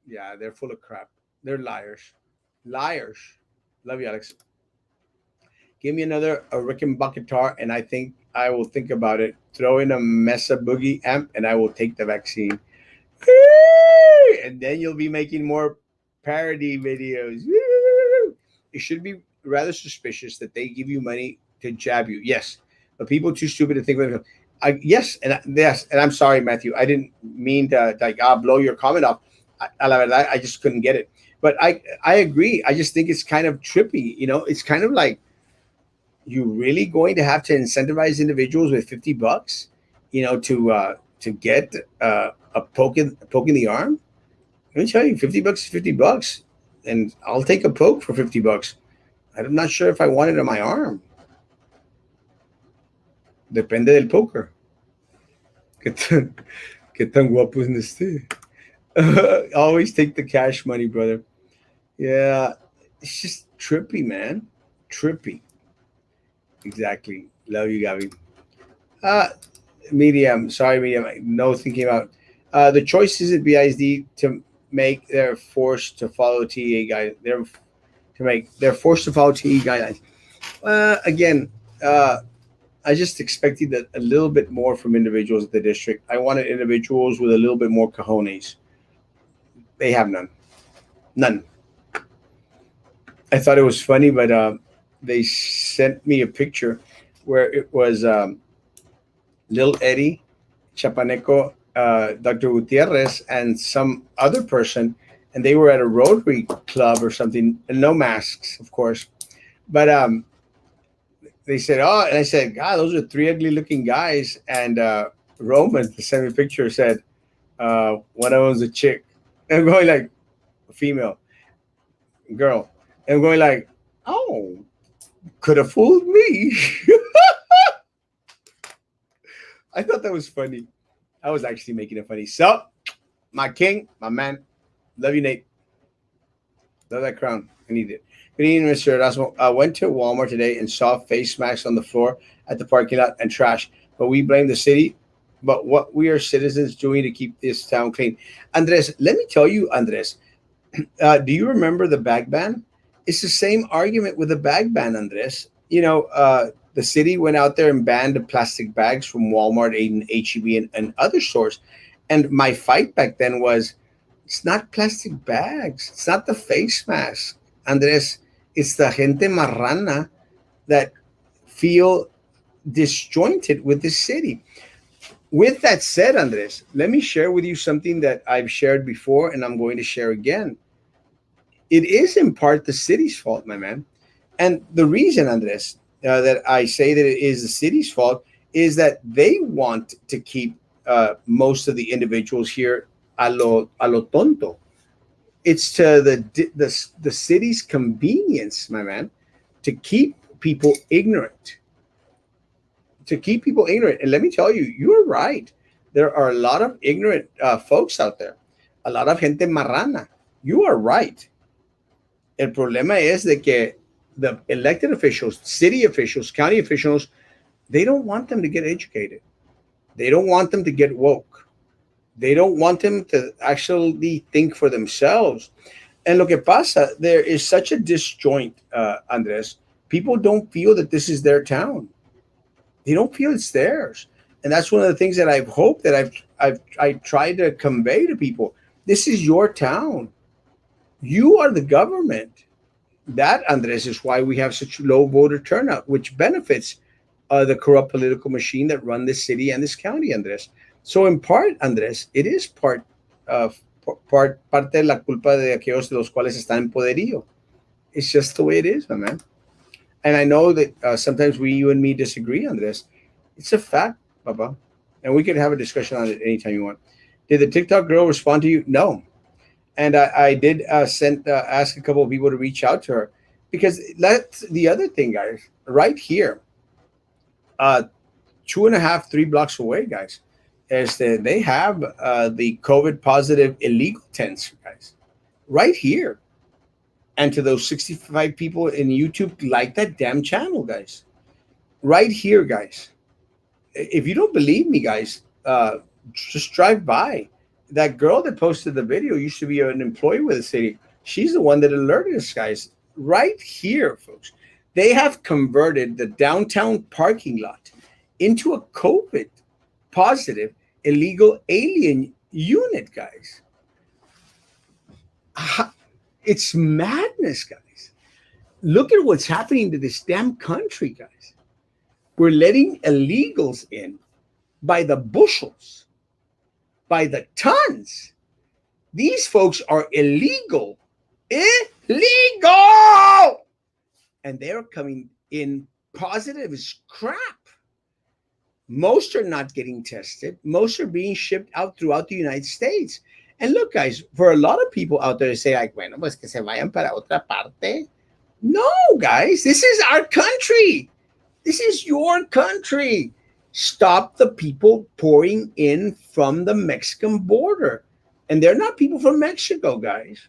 Yeah, they're full of crap. They're liars. Liars. Love you, Alex. Give me another a Rickenbacker guitar, and I think I will think about it. Throw in a Mesa Boogie amp, and I will take the vaccine. And then you'll be making more parody videos. It should be rather suspicious that they give you money to jab you. Yes, but people too stupid to think of it. Yes, and I'm sorry, Matthew. I didn't mean to like blow your comment off. La verdad, I just couldn't get it. But I agree. I just think it's kind of trippy. It's kind of like, you really going to have to incentivize individuals with $50, to get a poke in the arm. Let me tell you, $50 is $50, and I'll take a poke for $50. I'm not sure if I want it on my arm. Depende del poker. ¿Qué tan guapo es este? Always take the cash money, brother. Yeah, it's just trippy, man. Trippy. Exactly. Love you, Gabby. Uh, Medium. Sorry, medium. No thinking about. The choice isn't BISD to make. They're forced to follow TEA guidelines. They're forced to follow TEA guidelines. Again, I just expected a little bit more from individuals at the district. I wanted individuals with a little bit more cojones. They have none. None. I thought it was funny, but they sent me a picture where it was Lil Eddie, Chapaneco, Dr. Gutierrez, and some other person, and they were at a Rotary Club or something. And no masks, of course. But they said, "Oh," and I said, "God, those are three ugly-looking guys." And Roman, the sent me a picture, said, "One of them's a chick." And I'm going like, a female, girl. And I'm going like, "Oh, could have fooled me." I thought that was funny. I was actually making it funny. So, my king, my man, love you, Nate. Love that crown. I need it. Good evening, Mr. Erasmo. I went to Walmart today and saw face masks on the floor at the parking lot and trash. But we blame the city. But what we are citizens doing to keep this town clean? Andres, let me tell you, Andres, do you remember the bag ban? It's the same argument with the bag ban, Andres. The city went out there and banned the plastic bags from Walmart and HEB and other stores. And my fight back then was, it's not plastic bags. It's not the face mask, Andres. It's the gente marrana that feel disjointed with the city. With that said, Andres, let me share with you something that I've shared before and I'm going to share again. it is in part the city's fault, my man. And the reason, Andres, that I say that it is the city's fault is that they want to keep most of the individuals here a lo tonto. It's to the city's convenience, my man, to keep people ignorant, to keep people ignorant. And let me tell you, you're right. There are a lot of ignorant folks out there, a lot of gente marrana. You are right. El problema es de que the elected officials, city officials, county officials, they don't want them to get educated. They don't want them to get woke. They don't want them to actually think for themselves. And lo que pasa, there is such a disjoint, Andres. People don't feel that this is their town. They don't feel it's theirs. And that's one of the things that I've hoped that I tried to convey to people. This is your town. You are the government. That, Andres, is why we have such low voter turnout, which benefits the corrupt political machine that run this city and this county, Andres. So in part, Andres, it is parte de la culpa de aquellos de los cuales están en poderío. It's just the way it is, my man. And I know that sometimes you and me disagree on this. It's a fact, Papa. And we could have a discussion on it anytime you want. Did the TikTok girl respond to you? No. And I did ask a couple of people to reach out to her, because that's the other thing, guys. Right here, 2.5, 3 blocks away, guys, is that they have the COVID positive illegal tents, guys, right here. And to those 65 people in YouTube, like that damn channel, guys, right here, guys. If you don't believe me, guys, just drive by. That girl that posted the video used to be an employee with the city. She's the one that alerted us, guys. Right here, folks. They have converted the downtown parking lot into a COVID positive illegal alien unit, guys. It's madness, guys. Look at what's happening to this damn country, guys. We're letting illegals in by the bushels, by the tons. These folks are illegal. Illegal! And they're coming in positive as crap. Most are not getting tested. Most are being shipped out throughout the United States. And look, guys, for a lot of people out there to say, like, bueno, pues que se vayan para otra parte. No, guys, this is our country. This is your country. Stop the people pouring in from the Mexican border. And they're not people from Mexico, guys.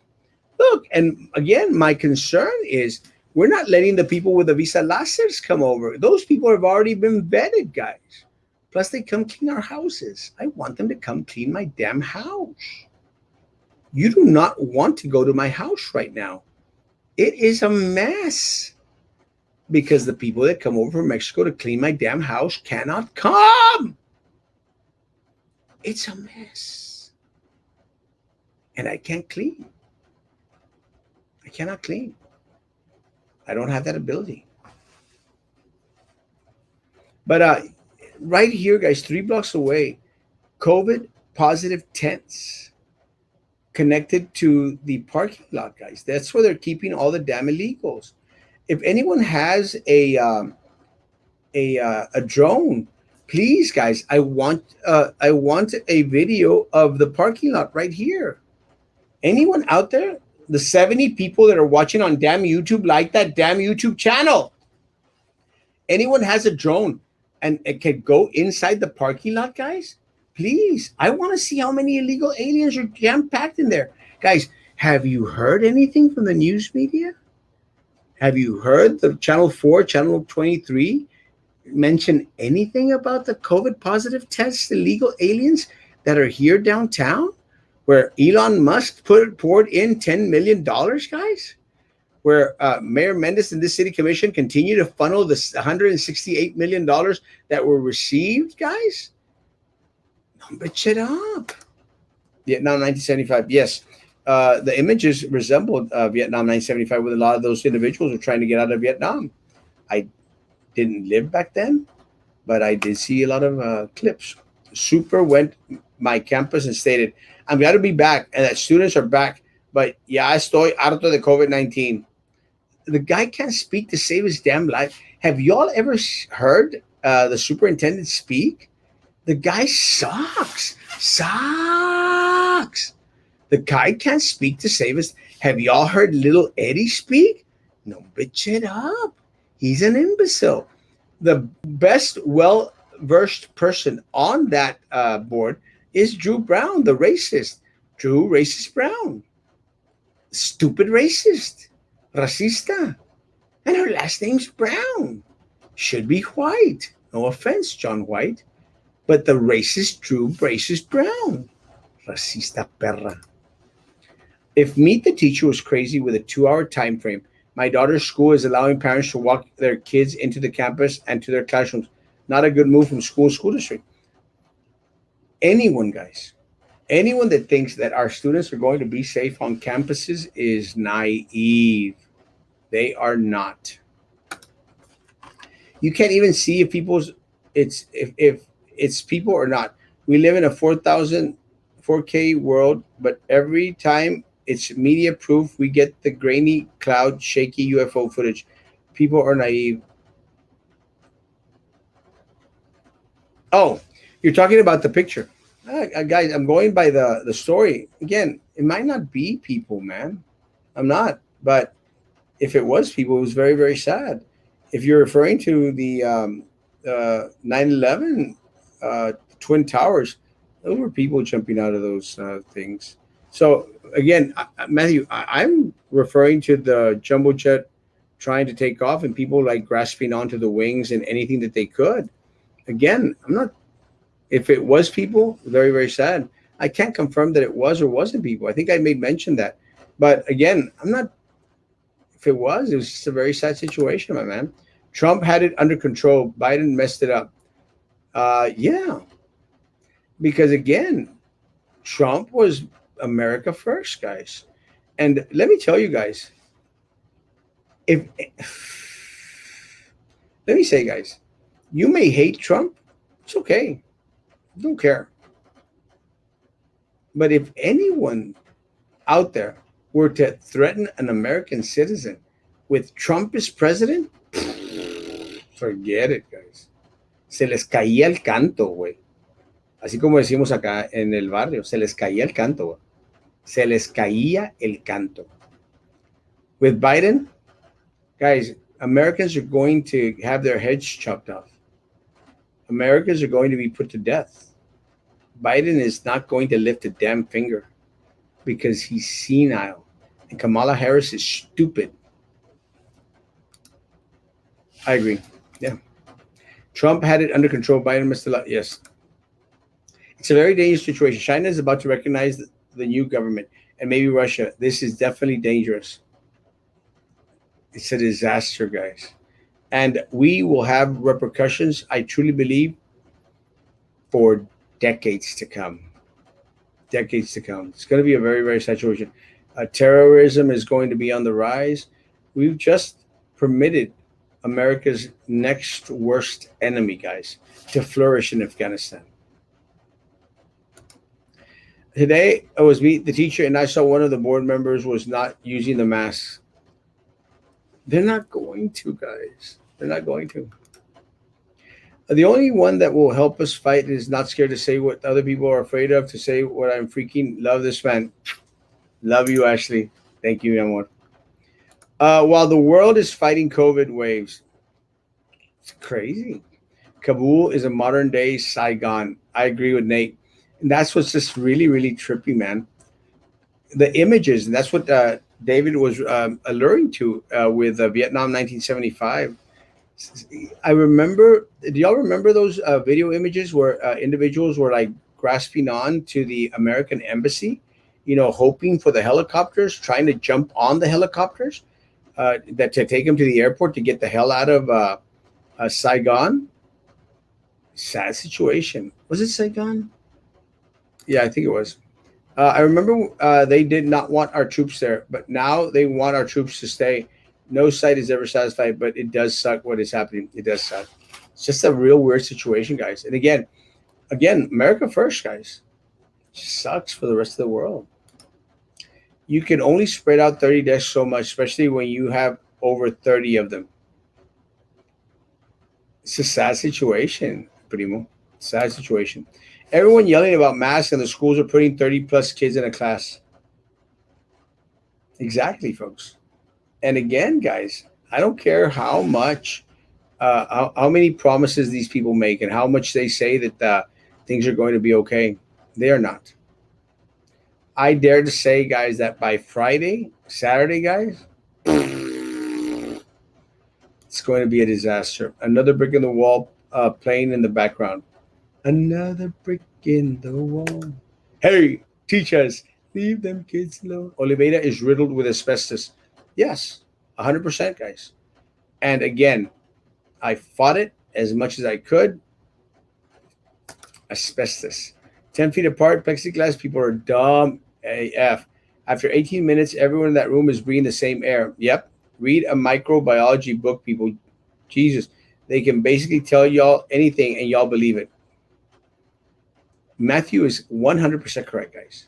Look, and again, my concern is we're not letting the people with the visa lásers come over. Those people have already been vetted, guys. Plus, they come clean our houses. I want them to come clean my damn house. You do not want to go to my house right now. It is a mess because the people that come over from Mexico to clean my damn house cannot come. It's a mess. And I can't clean. I cannot clean. I don't have that ability. But right here, guys, 3 blocks away, COVID positive tents connected to the parking lot, guys. That's where they're keeping all the damn illegals. If anyone has a drone, please, guys, I want a video of the parking lot right here. Anyone out there? The 70 people that are watching on damn YouTube, like that damn YouTube channel. Anyone has a drone and it can go inside the parking lot, guys? Please, I want to see how many illegal aliens are jam-packed in there. Guys, have you heard anything from the news media? Have you heard the Channel 4, Channel 23 mention anything about the COVID positive test illegal aliens that are here downtown? Where Elon Musk poured in $10 million, guys? Where Mayor Mendez and this city commission continue to funnel the $168 million that were received, guys? Bitch it up. Vietnam 1975. Yes. The images resembled Vietnam 1975 with a lot of those individuals who are trying to get out of Vietnam. I didn't live back then, but I did see a lot of clips. Super went my campus and stated, I'm glad to be back and that students are back, But ya estoy harto de COVID-19. The guy can't speak to save his damn life. Have y'all ever heard the superintendent speak? The guy sucks. Sucks. The guy can't speak to save us. Have y'all heard little Eddie speak? No, bitch it up. He's an imbecile. The best, well versed person on that board is Drew Brown, the racist. Drew Racist Brown. Stupid racist. Racista. And her last name's Brown. Should be White. No offense, John White. But the racist Drew Racist Brown. Racista perra. If Meet the Teacher was crazy with a 2 hour time frame, my daughter's school is allowing parents to walk their kids into the campus and to their classrooms. Not a good move from school district. Anyone, guys, anyone that thinks that our students are going to be safe on campuses is naive. They are not. You can't even see if people's if it's people or not. We live in a 4,000 4K world, but every time it's media proof, we get the grainy cloud, shaky UFO footage. People are naive. Oh, you're talking about the picture. Guys, I'm going by the story. Again, it might not be people, man. I'm not. But if it was people, it was very, very sad. If you're referring to the 9/11 Twin Towers, those were people jumping out of those things. So again, Matthew, I'm referring to the jumbo jet trying to take off and people like grasping onto the wings and anything that they could. Again, I'm not. If it was people, very, very sad. I can't confirm that it was or wasn't people. I think I made mention that. But again, I'm not. If it was just a very sad situation, my man. Trump had it under control. Biden messed it up. Yeah, because again, Trump was America first, guys. And let me tell you guys, if let me say, guys, you may hate Trump. It's okay. Don't care. But if anyone out there were to threaten an American citizen with Trump as president, forget it, guys. Se les caía el canto, güey. Así como decimos acá en el barrio, se les caía el canto, güey. Se les caía el canto. With Biden, guys, Americans are going to have their heads chopped off. Americans are going to be put to death. Biden is not going to lift a damn finger because he's senile. And Kamala Harris is stupid. I agree. Yeah. Trump had it under control. Biden missed a lot. Yes. It's a very dangerous situation. China is about to recognize the new government and maybe Russia. This is definitely dangerous. It's a disaster, guys. And we will have repercussions, I truly believe, for decades to come. Decades to come. It's going to be a very, very sad situation. Terrorism is going to be on the rise. We've just permitted America's next worst enemy, guys, to flourish in Afghanistan. Today, I was Meet the Teacher, and I saw one of the board members was not using the mask. They're not going to, guys. They're not going to. The only one that will help us fight is not scared to say what other people are afraid of, to say what I'm freaking love this man. Love you, Ashley. Thank you, amor. While the world is fighting COVID waves, it's crazy. Kabul is a modern day Saigon. I agree with Nate. And that's what's just really, really trippy, man. The images, and that's what David was alluring to with Vietnam 1975. I remember, do y'all remember those video images where individuals were like grasping on to the American embassy, hoping for the helicopters, trying to jump on the helicopters that to take them to the airport to get the hell out of Saigon? Sad situation. Was it Saigon? Yeah, I think it was. I remember they did not want our troops there, but now they want our troops to stay. No side is ever satisfied, but it does suck what is happening. It does suck. It's just a real weird situation, guys. And again, America first, guys. It just sucks for the rest of the world. You can only spread out 30 desks so much, especially when you have over 30 of them. It's a sad situation, primo. Sad situation. Everyone yelling about masks and the schools are putting 30 plus kids in a class. Exactly, folks. And again, guys, I don't care how much, how many promises these people make and how much they say that things are going to be okay. They are not. I dare to say, guys, that by Friday, Saturday, guys, it's going to be a disaster. Another brick in the wall playing in the background. Another brick in the wall. Hey, teachers, leave them kids alone. Oliveira is riddled with asbestos. Yes, 100%, guys. And again, I fought it as much as I could. Asbestos. 10 feet apart, plexiglass, people are dumb AF. After 18 minutes, everyone in that room is breathing the same air. Yep. Read a microbiology book, people. Jesus. They can basically tell y'all anything and y'all believe it. Matthew is 100% correct, guys.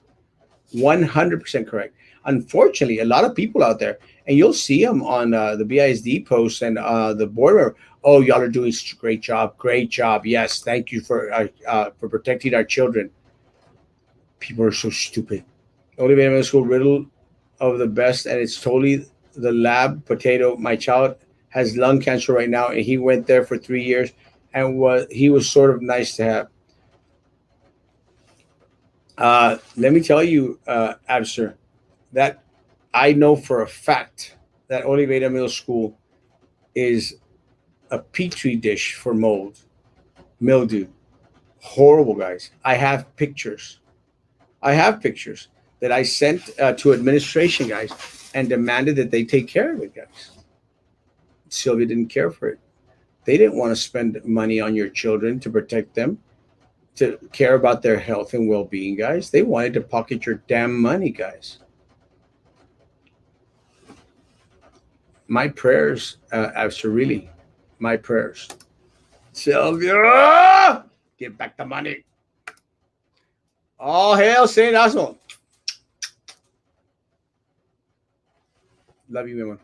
100% correct. Unfortunately, a lot of people out there, and you'll see them on the BISD posts and the board member. Oh, y'all are doing great job. Great job. Yes, thank you for protecting our children. People are so stupid. Only Middle School riddle of the best, and it's totally the lab potato. My child has lung cancer right now, and he went there for 3 years, and he was sort of nice to have. Let me tell you, Absor, that I know for a fact that Oliveira Middle School is a petri dish for mold, mildew. Horrible, guys. I have pictures. I have pictures that I sent to administration, guys, and demanded that they take care of it, guys. Sylvia didn't care for it. They didn't want to spend money on your children to protect them, to care about their health and well-being, guys. They wanted to pocket your damn money, guys. My prayers, absolutely, my prayers. Sylvia, give back the money. All hail Saint Erasmo. Love you, man.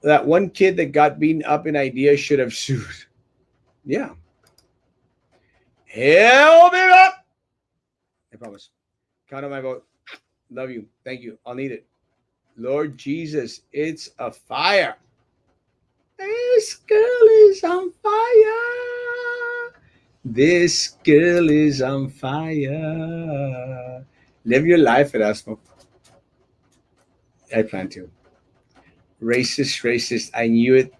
That one kid that got beaten up in idea should have sued. Yeah. Help me up. I promise. Count on my vote. Love you. Thank you. I'll need it. Lord Jesus, it's a fire. This girl is on fire. This girl is on fire. Live your life, Erasmo. I plan to. Racist, racist. I knew it.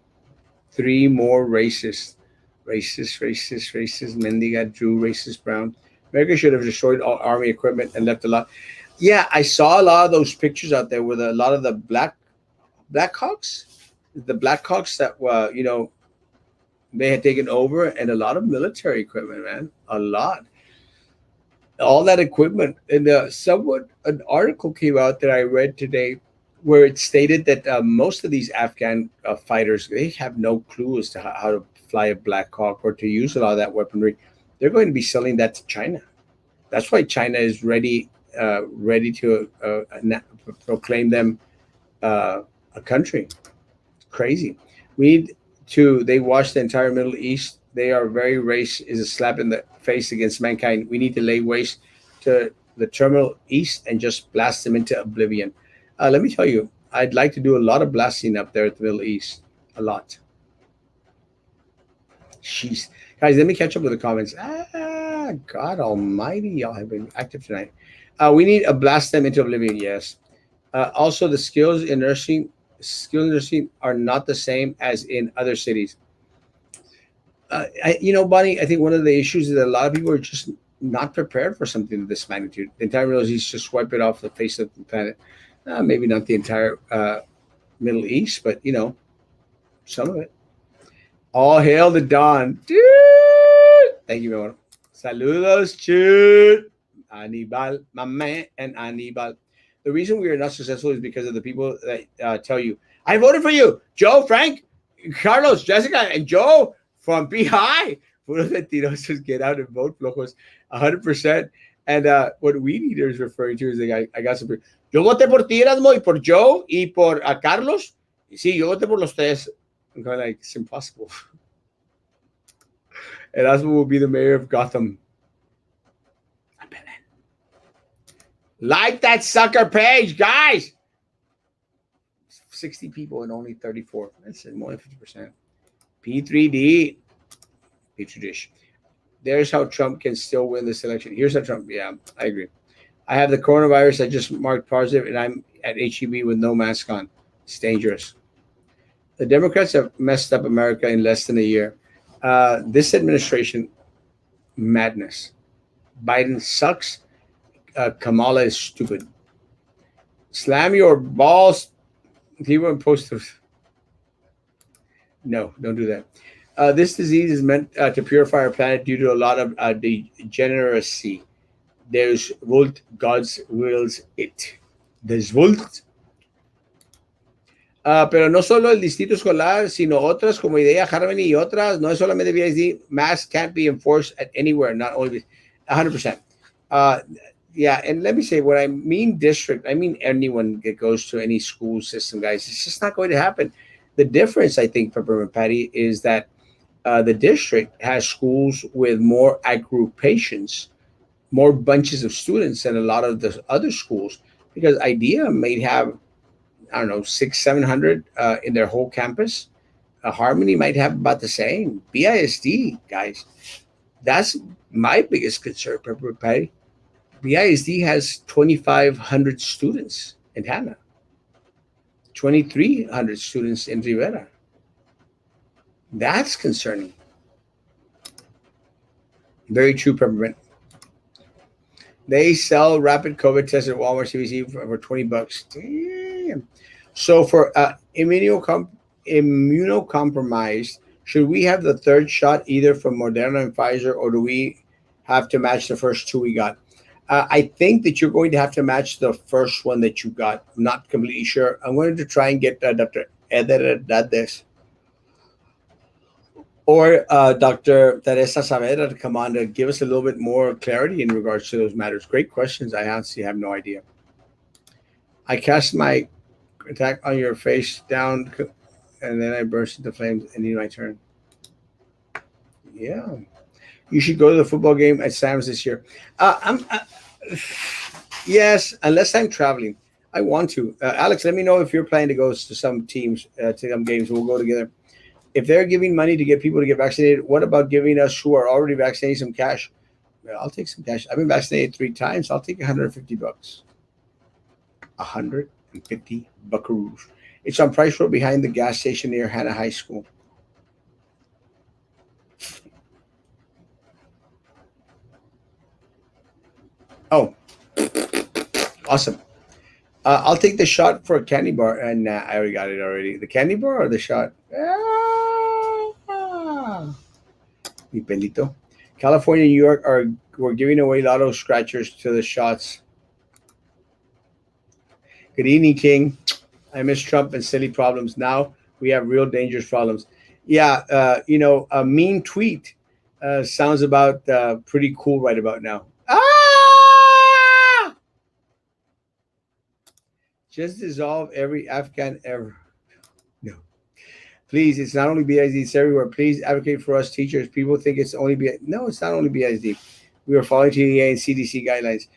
3 more racists. Racist, racist, racist. Mendiga, Drew, racist, Brown. America should have destroyed all army equipment and left a lot. Yeah, I saw a lot of those pictures out there with a lot of the Blackhawks, the Blackhawks that they had taken over, and a lot of military equipment, man, a lot. All that equipment, and somewhat an article came out that I read today, where it stated that most of these Afghan fighters, they have no clue as to how to fly a Black Hawk or to use a lot of that weaponry. They're going to be selling that to China. That's why China is ready to proclaim them a country. Crazy. We need to. They wash the entire Middle East. They are very race is a slap in the face against mankind. We need to lay waste to the terminal east and just blast them into oblivion. Let me tell you, I'd like to do a lot of blasting up there at the Middle East. A lot. Jeez. Guys, let me catch up with the comments. God almighty, y'all have been active tonight. We need to blast them into oblivion, yes. Also, the skills in nursing are not the same as in other cities. Bonnie, I think one of the issues is that a lot of people are just not prepared for something of this magnitude. The entire Middle East just wipe it off the face of the planet. Maybe not the entire Middle East, but some of it. All hail the Don. Dude! Thank you, everyone. Saludos, Chut. Anibal, my man, and Anibal. The reason we are not successful is because of the people that tell you, I voted for you. Joe, Frank, Carlos, Jessica, and Joe from Be High. Puros mentirosos, get out and vote, flojos. 100%. And what Weed Eater is referring to is like, I got some. Yo voté por ti, Erasmo, y por Joe, y por Carlos. Y sí, yo voté por los tres. I'm going like, it's impossible. Erasmo will be the mayor of Gotham. Like that sucker page, guys. 60 people and only 34. That's more than 50%. P3D. Petri dish. There's how Trump can still win this election. Here's how Trump. Yeah, I agree. I have the coronavirus. I just marked positive, and I'm at HEB with no mask on. It's dangerous. The Democrats have messed up America in less than a year. This administration, madness. Biden sucks. Kamala is stupid. Slam your balls. He won't post those. No, don't do that. This disease is meant to purify our planet due to a lot of degeneracy. There's Volt, God's wills it. There's Volt. Pero no solo el distrito escolar, sino otras como Idea, Harmony y otras. No es solamente BSD. Masks can't be enforced at anywhere, not only 100%. Yeah, and let me say, when I mean district, I mean anyone that goes to any school system, guys. It's just not going to happen. The difference, I think, for Patty, is that the district has schools with more agroupations, more bunches of students than a lot of the other schools. Because IDEA may have, I don't know, 700 in their whole campus. Harmony might have about the same. BISD, guys, that's my biggest concern, Pepper Patty. BISD has 2,500 students in Hannah, 2,300 students in Rivera. That's concerning. Very true, Peppermint. They sell rapid COVID tests at Walmart CVC for $20. Damn. So for immunocompromised, should we have the third shot either from Moderna and Pfizer, or do we have to match the first two we got? I think that you're going to have to match the first one that you got. I'm not completely sure. I'm going to try and get Dr. Eder or Dr. Teresa Saavedra to come on to give us a little bit more clarity in regards to those matters. Great questions. I honestly have no idea. I cast my attack on your face down, and then I burst into flames and need my turn. Yeah. You should go to the football game at Sam's this year. Yes, unless I'm traveling. I want to. Alex, let me know if you're planning to go to some teams, to some games. We'll go together. If they're giving money to get people to get vaccinated, what about giving us who are already vaccinated some cash? Well, I'll take some cash. I've been vaccinated 3 times. I'll take $150. 150 buckaroos. It's on Price Road behind the gas station near Hannah High School. Oh, awesome. I'll take the shot for a candy bar. And I already got it already. The candy bar or the shot? Mi pelito. California and New York we're giving away lotto scratchers to the shots. Good evening, King. I miss Trump and silly problems. Now we have real dangerous problems. Yeah, a mean tweet sounds about pretty cool right about now. Just dissolve every Afghan ever. No. Please, it's not only BISD, it's everywhere. Please advocate for us teachers. People think it's only BISD. No, it's not only BISD. We are following TEA and CDC guidelines.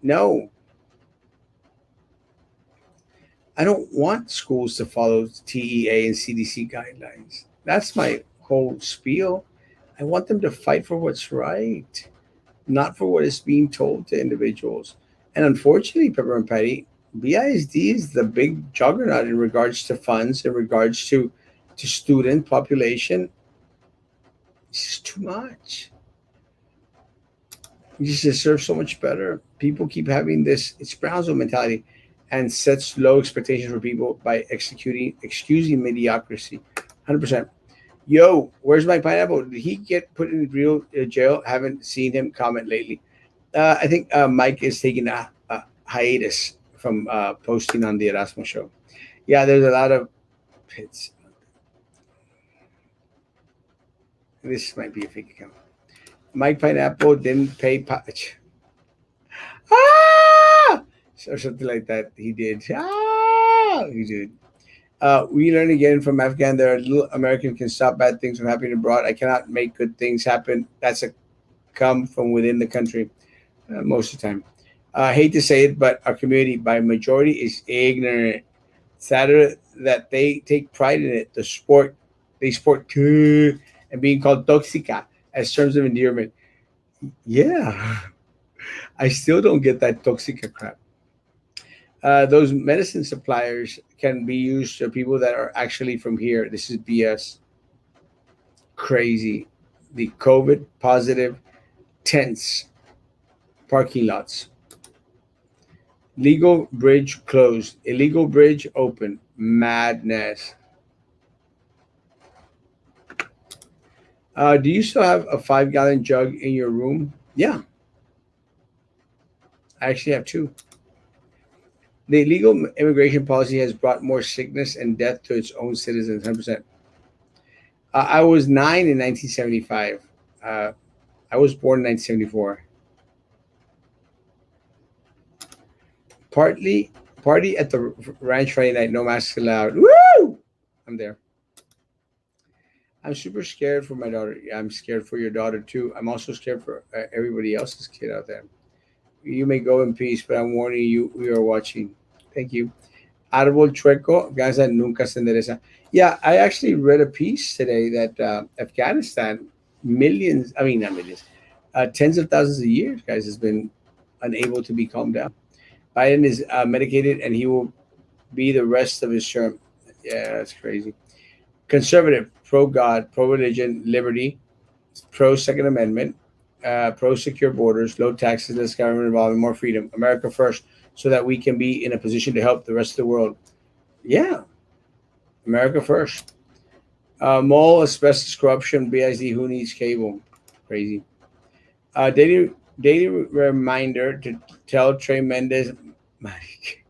No. I don't want schools to follow TEA and CDC guidelines. That's my whole spiel. I want them to fight for what's right, not for what is being told to individuals. And unfortunately, Pepper and Patty, BISD is the big juggernaut in regards to funds, in regards to student population. It's just too much. You just deserve so much better. People keep having this, it's Brownsville mentality, and sets low expectations for people by excusing mediocrity. 100%. Yo, where's Mike Pineapple? Did he get put in real jail? Haven't seen him comment lately. I think Mike is taking a hiatus from posting on the Erasmo show. Yeah, there's a lot of hits. This might be a fake account. Mike Pineapple didn't pay. Ah! Or something like that. He did. Ah! He did. We learn again from Afghan that a little American can stop bad things from happening abroad. I cannot make good things happen. That's a come from within the country most of the time. I hate to say it, but our community by majority is ignorant. Sadder that they take pride in it. The sport, they sport and being called toxica as terms of endearment. Yeah, I still don't get that toxica crap. Those medicine suppliers can be used to people that are actually from here. This is BS. Crazy. The COVID positive tents, parking lots. Legal bridge closed. Illegal bridge open. Madness. Do you still have a 5 gallon jug in your room? Yeah, I actually have two. The illegal immigration policy has brought more sickness and death to its own citizens. 100%. I was 9 in 1975. Uh, I was born in 1974. Partly party at the ranch Friday night. No masks allowed. Woo! I'm there. I'm super scared for my daughter. Yeah, I'm scared for your daughter too. I'm also scared for everybody else's kid out there. You may go in peace, but I'm warning you. We are watching. Thank you. Árbol chueco, Gaza nunca se endereza. Yeah, I actually read a piece today that Afghanistan, millions, I mean, not millions, tens of thousands of years, guys, has been unable to be calmed down. Biden is medicated and he will be the rest of his term. Yeah, that's crazy. Conservative, pro God, pro religion, liberty, pro Second Amendment, pro secure borders, low taxes, less government involvement, more freedom. America first, so that we can be in a position to help the rest of the world. Yeah, America first. Mole, asbestos, corruption, BIZ, who needs cable? Crazy. Daily reminder to tell Trey Mendez, Mike,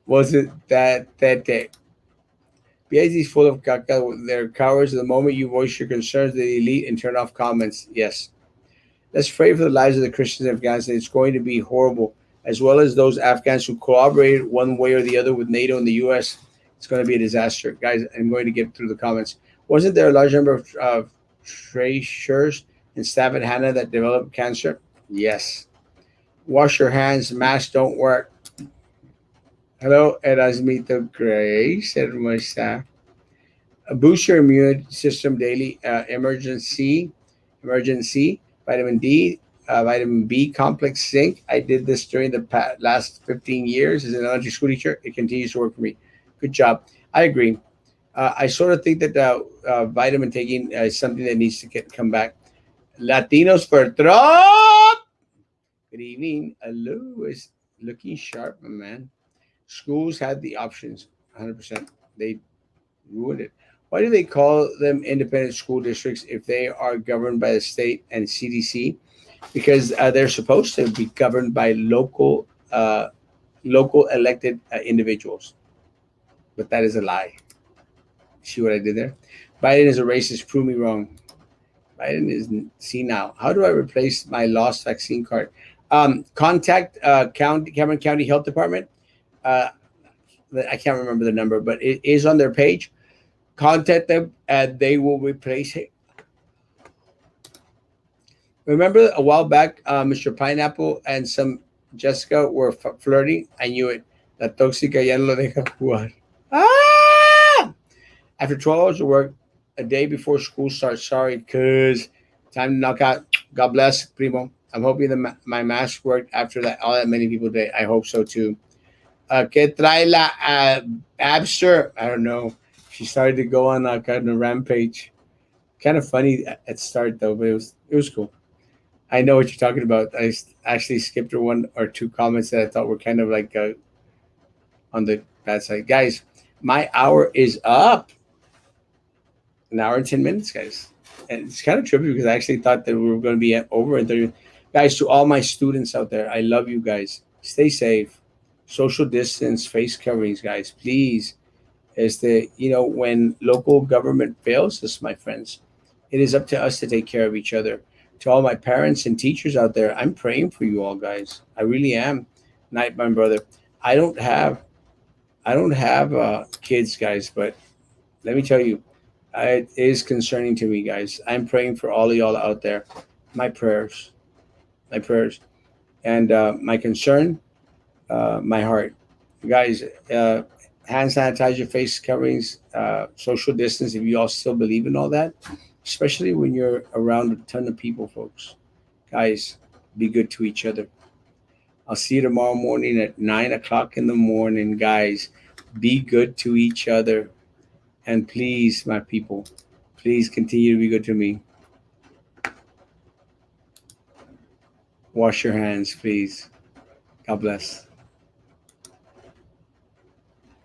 was it that day? BIZ is full of caca. They're cowards. The moment you voice your concerns, they delete and turn off comments. Yes. Let's pray for the lives of the Christians in Afghanistan. It's going to be horrible, as well as those Afghans who cooperated one way or the other with NATO and the U.S. It's going to be a disaster. Guys, I'm going to get through the comments. Wasn't there a large number of tracers in Stav and Hannah that developed cancer? Yes. Wash your hands. Masks don't work. Hello, Erasmito Grace, hermosa. Boost your immune system daily. Emergency, vitamin D, vitamin B complex, zinc. I did this during the last 15 years as an elementary school teacher. It continues to work for me. Good job. I agree. I sort of think that vitamin taking is something that needs to come back. Latinos for Trump. Good evening. Hello. Is looking sharp, my man. Schools had the options. 100%. They ruined it. Why do they call them independent school districts if they are governed by the state and CDC? Because they're supposed to be governed by local elected individuals. But that is a lie. See what I did there? Biden is a racist. Prove me wrong. Biden is senile. How do I replace my lost vaccine card? Contact Cameron County Health Department. Uh, I can't remember the number, but it is on their page. Contact them and they will replace it. Remember a while back, Mr. Pineapple and some Jessica were flirting. I knew it. La tóxica ya no lo deja jugar. Ah! After 12 hours of work, a day before school starts. Sorry, cuz time to knock out. God bless, primo. I'm hoping that my mask worked after that. All that many people did. I hope so too. Que trae la Abster? I don't know. She started to go on a kind of rampage. Kind of funny at start though, but it was cool. I know what you're talking about. Actually skipped her one or two comments that I thought were kind of like on the bad side. Guys, my hour is up. An hour and 10 minutes, guys. And it's kind of trippy because I actually thought that we were going to be over in 30. Guys, to all my students out there, I love you guys. Stay safe. Social distance, face coverings, guys. Please. When local government fails us, my friends, It is up to us to take care of each other. To all my parents and teachers out there, I'm praying for you all, guys. I really am. Night, my brother. I don't have kids, guys, but let me tell you, it is concerning to me, guys. I'm praying for all of y'all out there. My prayers, my prayers, and my concern, my heart, guys. Hand sanitizer, face coverings, social distance. If you all still believe in all that, especially when you're around a ton of people, folks, guys, be good to each other. I'll see you tomorrow morning at 9 o'clock in the morning, guys. Be good to each other. And please, my people, please continue to be good to me. Wash your hands, please. God bless.